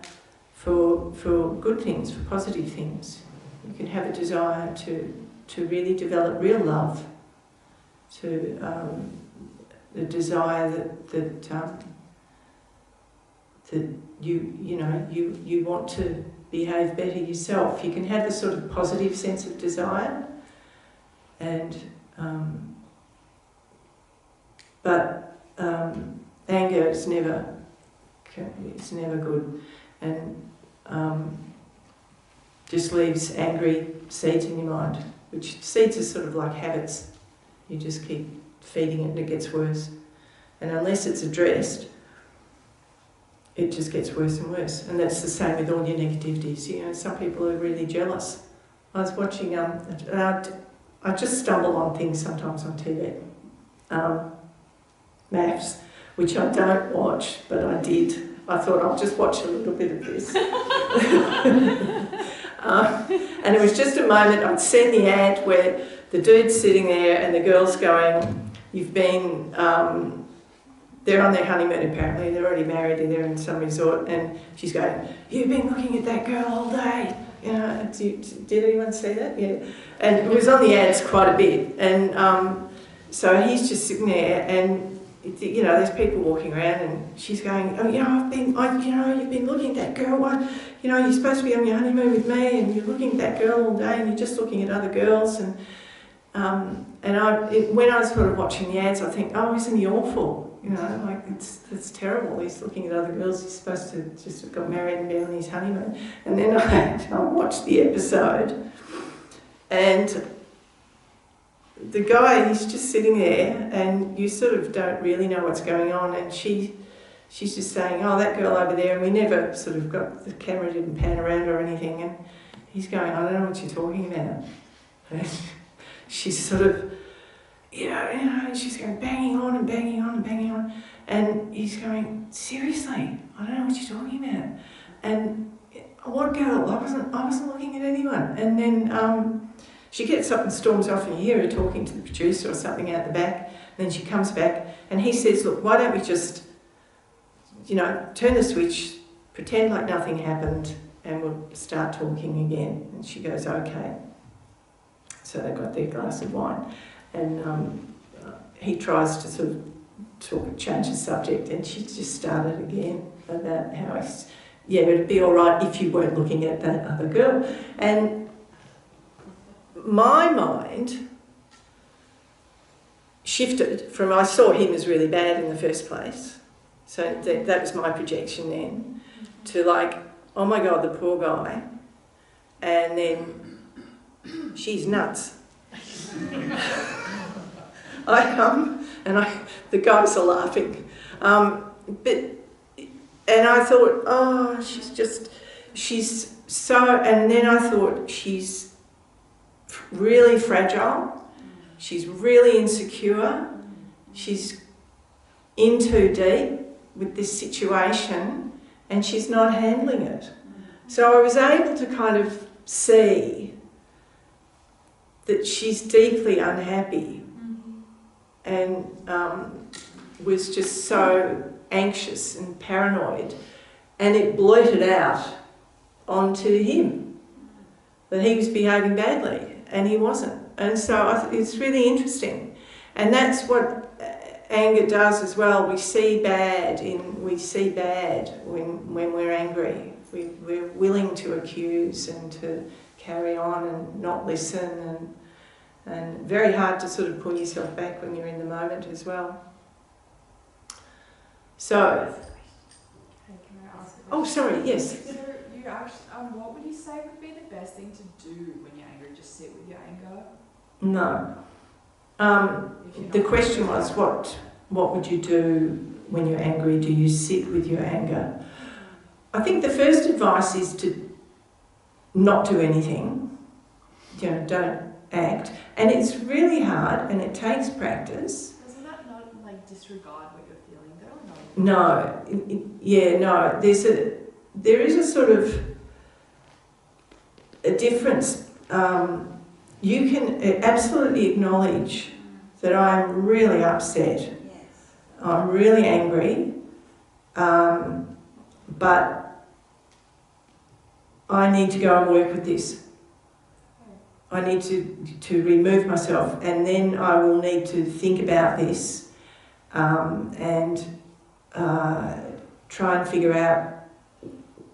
for good things, for positive things. You can have a desire to really develop real love, to the desire that you want to behave better yourself. You can have a sort of positive sense of desire, and but anger is never good, and just leaves angry seeds in your mind, which seeds are sort of like habits. You just keep feeding it and it gets worse. And unless it's addressed, it just gets worse and worse. And that's the same with all your negativities. Some people are really jealous. I was watching, I just stumble on things sometimes on TV. Maths, which I don't watch, but I did. I thought I'll just watch a little bit of this. And it was just a moment, I'd seen the ad where the dude's sitting there and the girl's going, you've been, they're on their honeymoon apparently, they're already married and they're in some resort, and she's going, you've been looking at that girl all day. Did anyone see that? Yeah. And it was on the ads quite a bit. And so he's just sitting there and you know, there's people walking around and she's going, oh, you know, you've been looking at that girl. You know, you're supposed to be on your honeymoon with me and you're looking at that girl all day and you're just looking at other girls. And when I was sort of watching the ads, I think, oh, isn't he awful? You know, like, it's terrible. He's looking at other girls. He's supposed to just have got married and be on his honeymoon. And then I watched the episode and the guy, he's just sitting there and you sort of don't really know what's going on, and she's just saying, oh, that girl over there, and we never sort of got, the camera didn't pan around or anything, and he's going, I don't know what you're talking about. And she's sort of, you know, and she's going banging on and banging on and banging on, and he's going, seriously, I don't know what you're talking about. And what girl? I wasn't looking at anyone. And then she gets up and storms off, and you hear her talking to the producer or something out the back. And then she comes back and he says, look, why don't we just, you know, turn the switch, pretend like nothing happened, and we'll start talking again. And she goes, okay. So they got their glass of wine. And he tries to sort of change the subject, and she just started again about how it'd be all right if you weren't looking at that other girl. And my mind shifted from, I saw him as really bad in the first place, so that was my projection then, to like, oh my God, the poor guy, and then she's nuts. The guys are laughing, and I thought, oh, she's so, and then I thought, she's really fragile, she's really insecure, she's in too deep with this situation, and she's not handling it. So I was able to kind of see that she's deeply unhappy and was just so anxious and paranoid, and it blurted out onto him that he was behaving badly and he wasn't. And so it's really interesting, and that's what anger does as well. We see bad when we're angry. We're willing to accuse and to carry on and not listen, and very hard to sort of pull yourself back when you're in the moment as well. So, hey, can I ask a question? Oh, sorry, yes. So you actually, what would you say would be the best thing to do when you're angry? Just sit with your anger? No. The question was, what would you do when you're angry? Do you sit with your anger? I think the first advice is to not do anything. You know, don't act. And it's really hard, and it takes practice. Doesn't that not like disregard what you're feeling though? No. There is a sort of a difference. You can absolutely acknowledge that I'm really upset. Yes. I'm really angry, but I need to go and work with this. I need to remove myself, and then I will need to think about this and try and figure out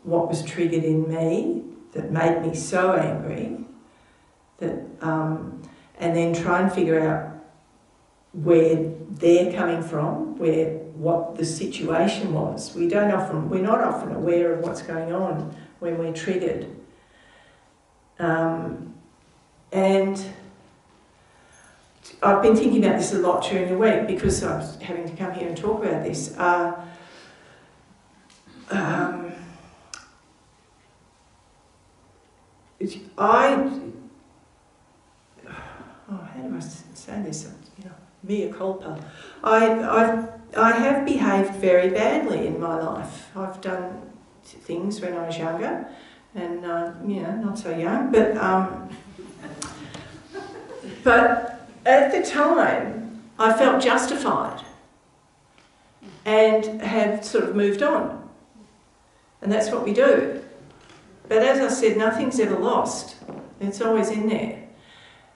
what was triggered in me that made me so angry, and then try and figure out where they're coming from, what the situation was. We're not often aware of what's going on when we're triggered. And I've been thinking about this a lot during the week because I was having to come here and talk about this. How do I say this? You know, mea culpa. I have behaved very badly in my life. I've done things when I was younger, and not so young, but at the time I felt justified and have sort of moved on, and that's what we do. But as I said, nothing's ever lost. It's always in there.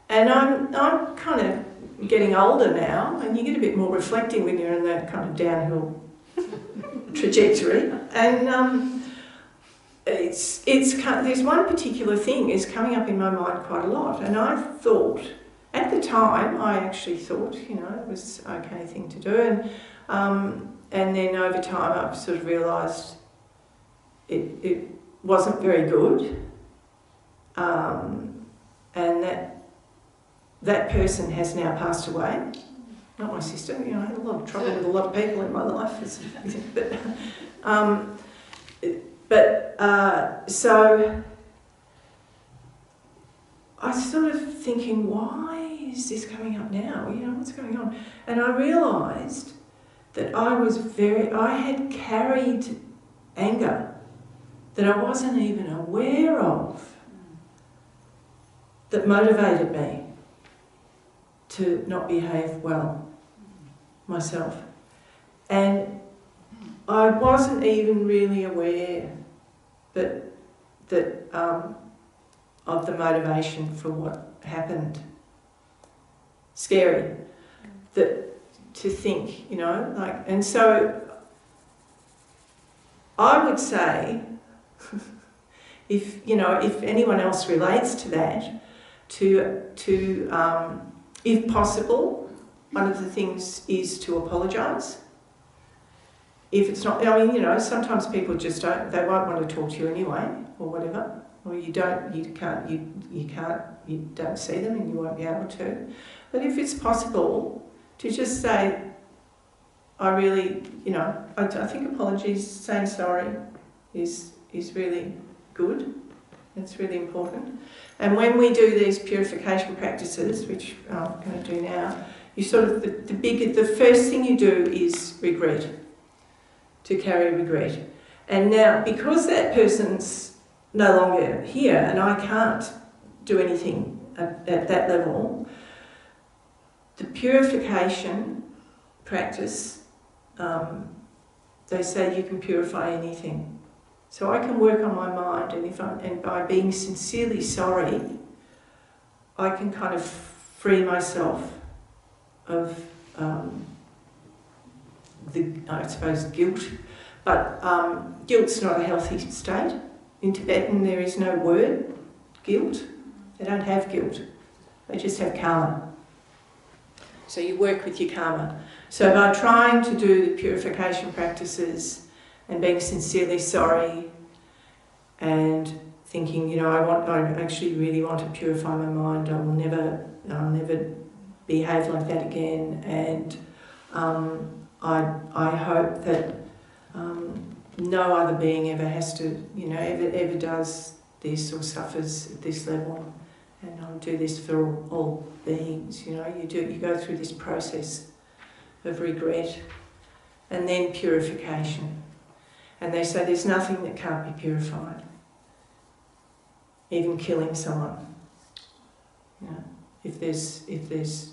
And I'm kind of getting older now, and you get a bit more reflecting when you're in that kind of downhill trajectory. And there's one particular thing is coming up in my mind quite a lot, and I thought, at the time, I actually thought, you know, it was an okay thing to do, and then over time I've sort of realised it wasn't very good, and that person has now passed away. Not my sister, you know, I had a lot of trouble with a lot of people in my life. So I was sort of thinking, why is this coming up now? You know, what's going on? And I realised that I had carried anger that I wasn't even aware of, that motivated me to not behave well myself. And I wasn't even really aware that of the motivation for what happened. Scary. To think, you know, like, and so I would say, if anyone else relates to that, if possible, one of the things is to apologise. If it's not, I mean, you know, sometimes people just they won't want to talk to you anyway, or whatever, or you don't see them and you won't be able to. But if it's possible to just say, I really, you know, I think apologies, saying sorry is really good. It's really important. And when we do these purification practices, which I'm going to do now, you sort of, the first thing you do is regret, to carry regret. And now, because that person's no longer here and I can't do anything at that level, the purification practice, they say you can purify anything. So I can work on my mind, and by being sincerely sorry, I can kind of free myself of I suppose, guilt. But guilt's not a healthy state. In Tibetan there is no word, guilt. They don't have guilt. They just have karma. So you work with your karma. So by trying to do the purification practices and being sincerely sorry and thinking, you know, I actually really want to purify my mind. I'll never behave like that again. And I hope that no other being ever has to, you know, ever does this or suffers at this level. And I'll do this for all beings. You know, you go through this process of regret and then purification. And they say there's nothing that can't be purified, even killing someone. You know, if there's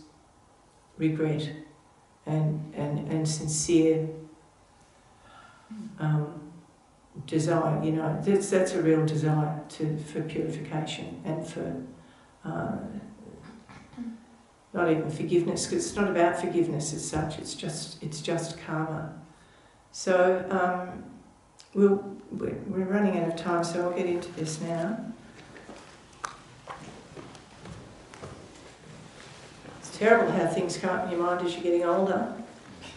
regret and sincere desire, you know, that's a real desire for purification and for not even forgiveness, because it's not about forgiveness as such. It's just karma. So we're running out of time, so I'll get into this now. It's terrible how things come up in your mind as you're getting older.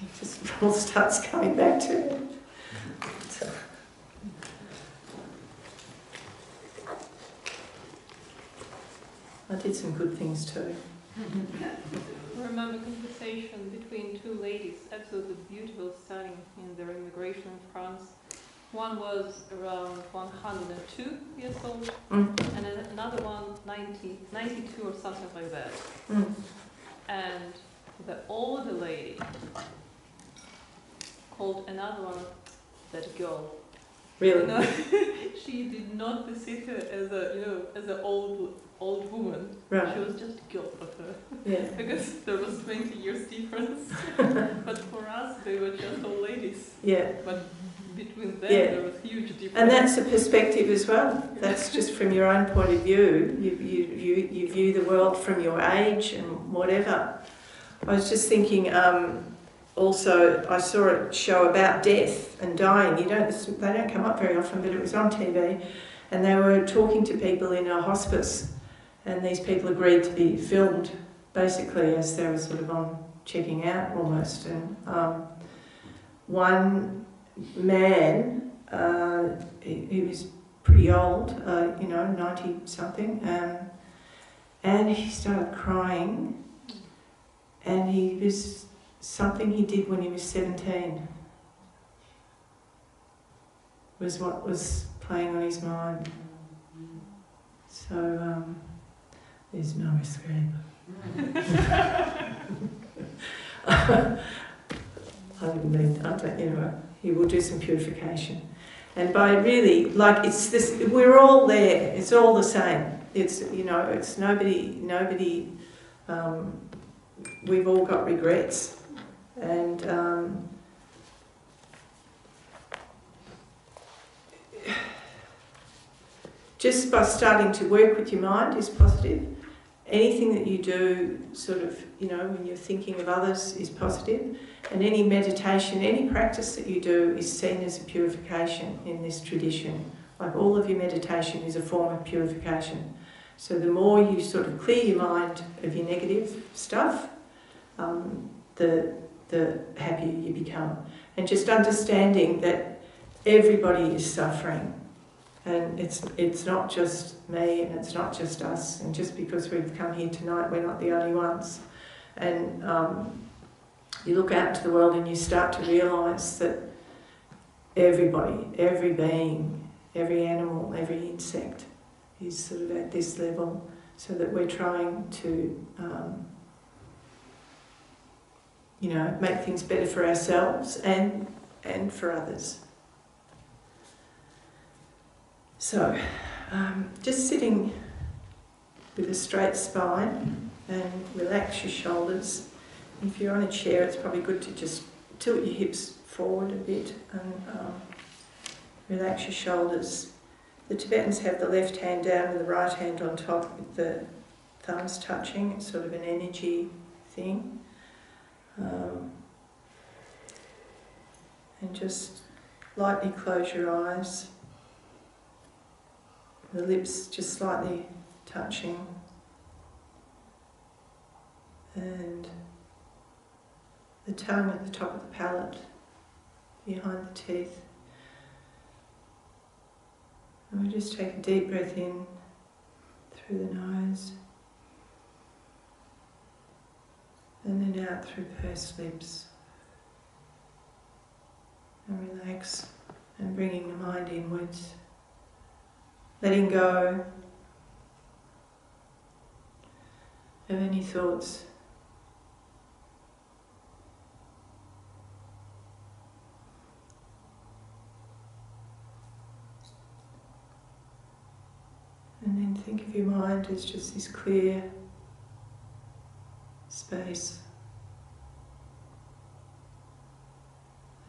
It just all starts coming back to you. So. I did some good things too. I remember a conversation between two ladies, absolutely beautiful, standing in their immigration in France. One was around 102 years old, and another one 92 or something like that. And the older lady called another one that girl. Really? You know, she did not perceive her as an old woman. Right. She was just a girl for her. Yeah. Because there was 20 years difference. But for us, they were just old ladies. Yeah. But between them, there was huge difference. And that's a perspective as well. That's just from your own point of view. You view the world from your age and whatever. I was just thinking, also, I saw a show about death and dying. They don't come up very often, but it was on TV, and they were talking to people in a hospice, and these people agreed to be filmed, basically, as they were sort of on checking out almost. And one man, he was pretty old, 90-something, and he started crying, and he was something he did when he was 17 was what was playing on his mind. So there's no escape. He will do some purification. And by really, like, it's this, we're all there, it's all the same. It's, it's nobody, we've all got regrets. And just by starting to work with your mind is positive. Anything that you do, sort of, when you're thinking of others, is positive. And any meditation, any practice that you do is seen as a purification in this tradition. Like, all of your meditation is a form of purification. So the more you sort of clear your mind of your negative stuff, the happier you become. And just understanding that everybody is suffering. And it's not just me, and it's not just us, and just because we've come here tonight, we're not the only ones. And you look out into the world and you start to realise that everybody, every being, every animal, every insect is sort of at this level, so that we're trying to make things better for ourselves and for others. So, just sitting with a straight spine and relax your shoulders. If you're on a chair, it's probably good to just tilt your hips forward a bit and relax your shoulders. The Tibetans have the left hand down and the right hand on top with the thumbs touching. It's sort of an energy thing. And just lightly close your eyes. The lips just slightly touching, and the tongue at the top of the palate, behind the teeth. And we just take a deep breath in through the nose, and then out through pursed lips. And relax, and bringing the mind inwards. Letting go of any thoughts. And then think of your mind as just this clear space.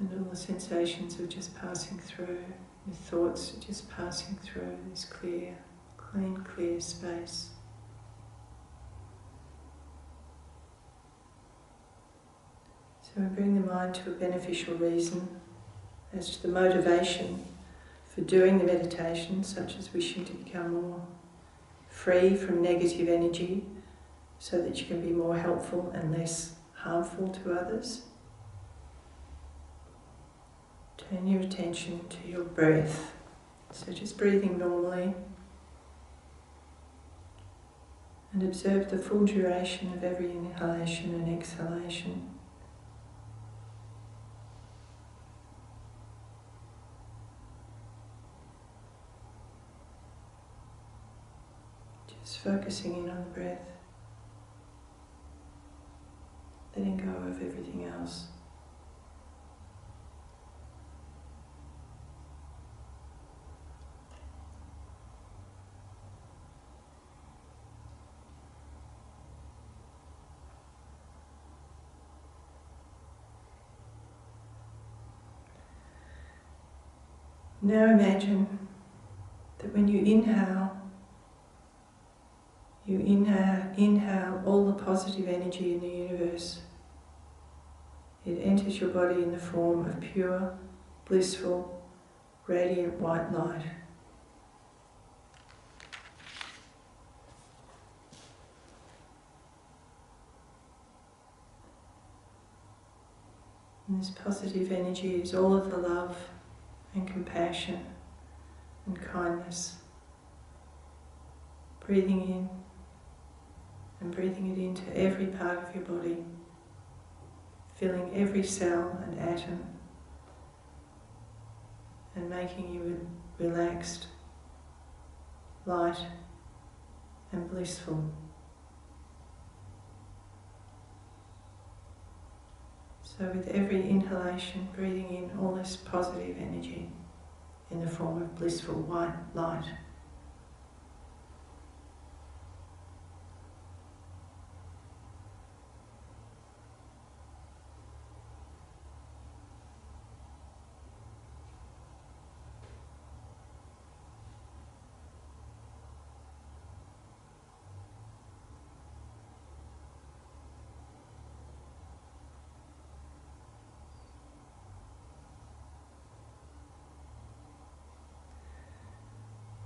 And all the sensations are just passing through. The thoughts are just passing through this clear, clean, clear space. So we bring the mind to a beneficial reason as to the motivation for doing the meditation, such as wishing to become more free from negative energy so that you can be more helpful and less harmful to others. Turn your attention to your breath. So just breathing normally. And observe the full duration of every inhalation and exhalation. Just focusing in on the breath. Letting go of everything else. Now imagine that when you inhale, You inhale all the positive energy in the universe. It enters your body in the form of pure, blissful, radiant white light. And this positive energy is all of the love and compassion and kindness. Breathing in and breathing it into every part of your body, filling every cell and atom and making you relaxed, light and blissful. So with every inhalation, breathing in all this positive energy in the form of blissful white light.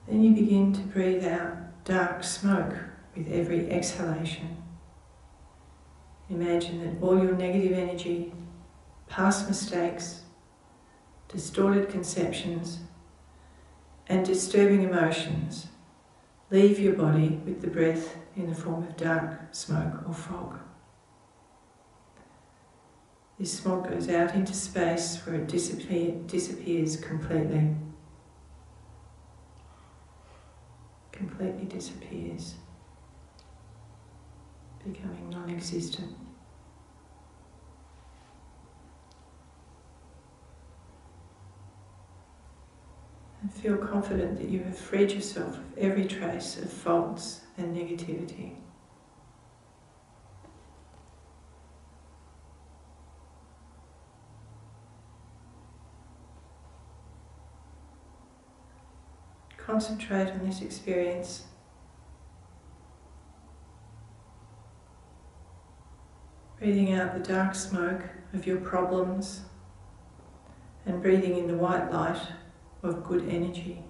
Then you begin to breathe out dark smoke with every exhalation. Imagine that all your negative energy, past mistakes, distorted conceptions, and disturbing emotions leave your body with the breath in the form of dark smoke or fog. This smoke goes out into space where it disappears completely. Completely disappears, becoming non-existent. And feel confident that you have freed yourself of every trace of faults and negativity. Concentrate on this experience. Breathing out the dark smoke of your problems and breathing in the white light of good energy.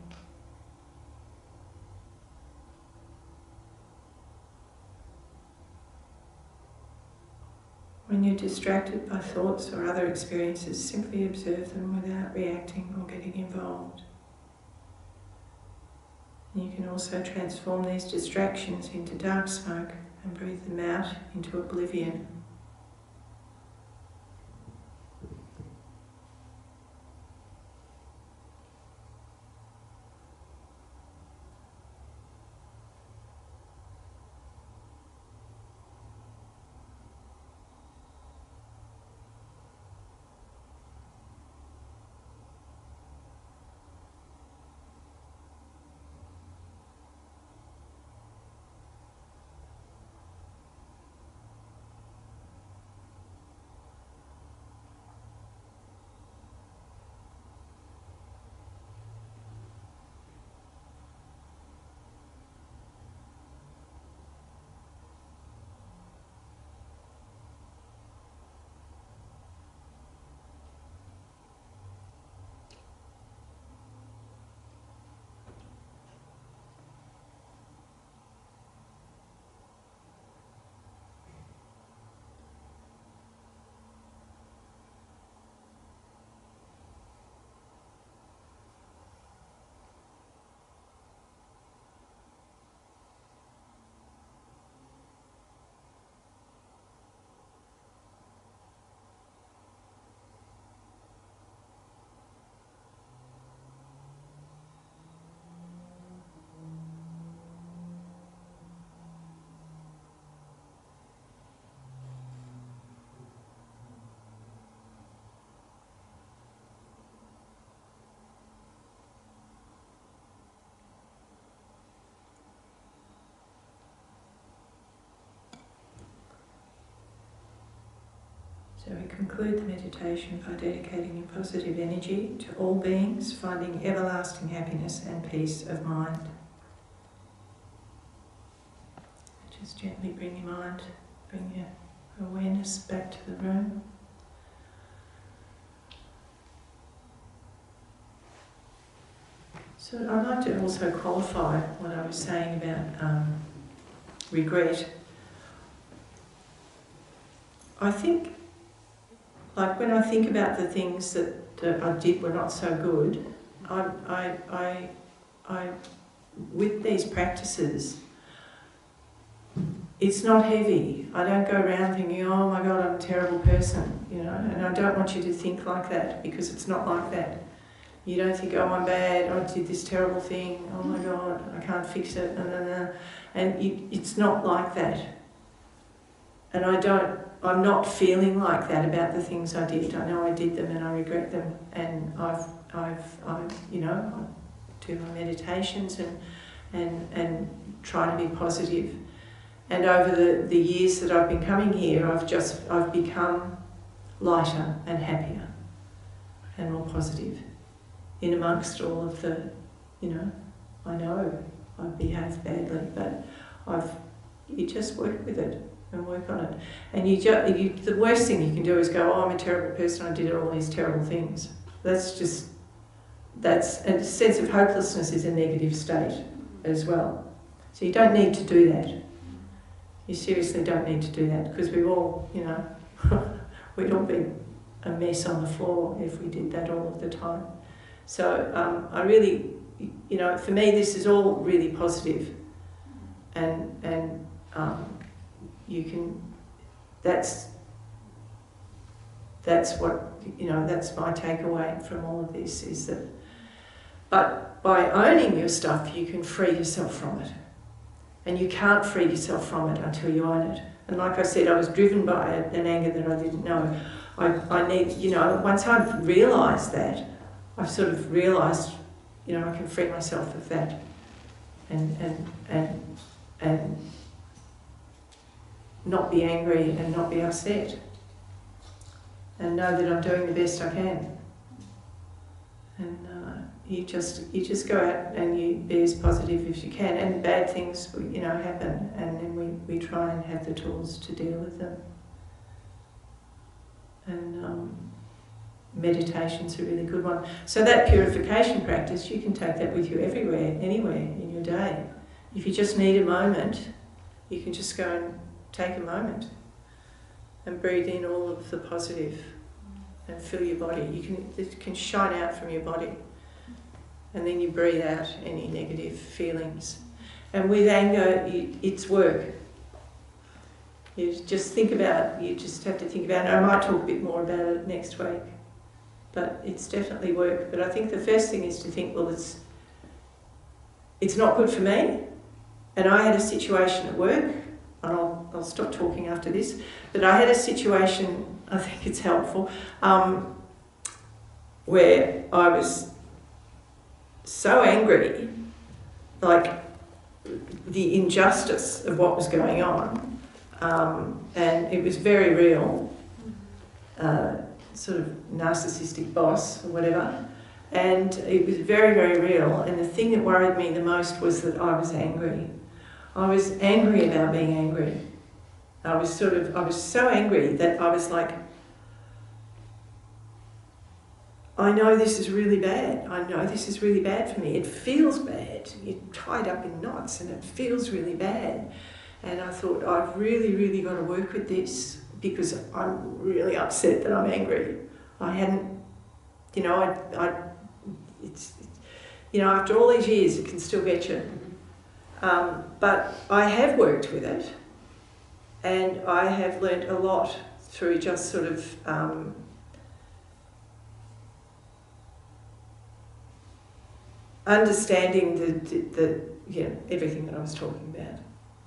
When you're distracted by thoughts or other experiences, simply observe them without reacting or getting involved. You can also transform these distractions into dark smoke and breathe them out into oblivion. So we conclude the meditation by dedicating your positive energy to all beings, finding everlasting happiness and peace of mind. Just gently bring your mind, bring your awareness back to the room. So I'd like to also qualify what I was saying about regret. I think, like when I think about the things that I did were not so good, I with these practices, it's not heavy. I don't go around thinking, oh my God, I'm a terrible person, you know, and I don't want you to think like that, because it's not like that. You don't think, oh, I'm bad, I did this terrible thing, oh my God, I can't fix it, and it's not like that. And I'm not feeling like that about the things I did. I know I did them and I regret them, and I do my meditations and try to be positive. And over the years that I've been coming here, I've become lighter and happier and more positive in amongst all of the, I know I've behaved badly, but you just work with it and work on it. And the worst thing you can do is go, oh, I'm a terrible person, I did all these terrible things. And a sense of hopelessness is a negative state as well. So you don't need to do that. You seriously don't need to do that, because we've all, we'd all be a mess on the floor if we did that all of the time. So I really, for me, this is all really positive, and you can. That's what that's my takeaway from all of this, is that. But by owning your stuff, you can free yourself from it, and you can't free yourself from it until you own it. And like I said, I was driven by an anger that I didn't know. I need, once I've realised that, I've sort of realised, I can free myself of that, and not be angry and not be upset, and know that I'm doing the best I can. And you just go out and you be as positive as you can, and bad things happen, and then we try and have the tools to deal with them. And meditation's a really good one. So that purification practice, you can take that with you everywhere, anywhere in your day. If you just need a moment, you can just go and take a moment and breathe in all of the positive and fill your body. It can shine out from your body, and then you breathe out any negative feelings. And with anger, it's work. You just have to think about it. I might talk a bit more about it next week, but it's definitely work. But I think the first thing is to think, well, it's not good for me. And I had a situation at work, and I'll stop talking after this, but I had a situation, I think it's helpful, where I was so angry, like the injustice of what was going on, and it was very real, sort of narcissistic boss or whatever, and it was very, very real. And the thing that worried me the most was that I was angry. I was angry about being angry. I was so angry that I was like, I know this is really bad. I know this is really bad for me. It feels bad. You're tied up in knots and it feels really bad. And I thought, I've really, really got to work with this, because I'm really upset that I'm angry. I hadn't, after all these years, it can still get you. But I have worked with it, and I have learnt a lot through just sort of understanding the everything that I was talking about.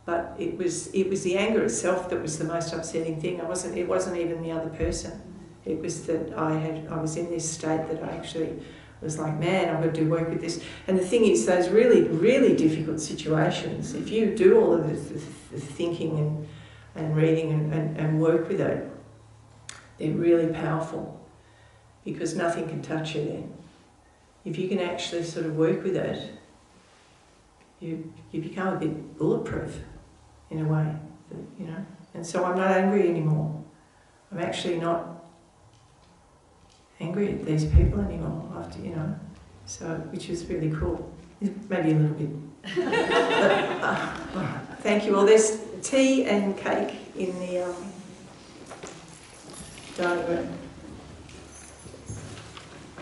But it was the anger itself that was the most upsetting thing. It wasn't even the other person. It was that I was in this state that I actually was like, man, I've got to do work with this. And the thing is, those really, really difficult situations, if you do all of the thinking and reading and work with it, they're really powerful, because nothing can touch you then. If you can actually sort of work with it, you become a bit bulletproof, in a way, you know. And so I'm not angry anymore. I'm actually not angry at these people anymore after, you know, so, which is really cool. Maybe a little bit. But, thank you. Well, there's tea and cake in the dining room.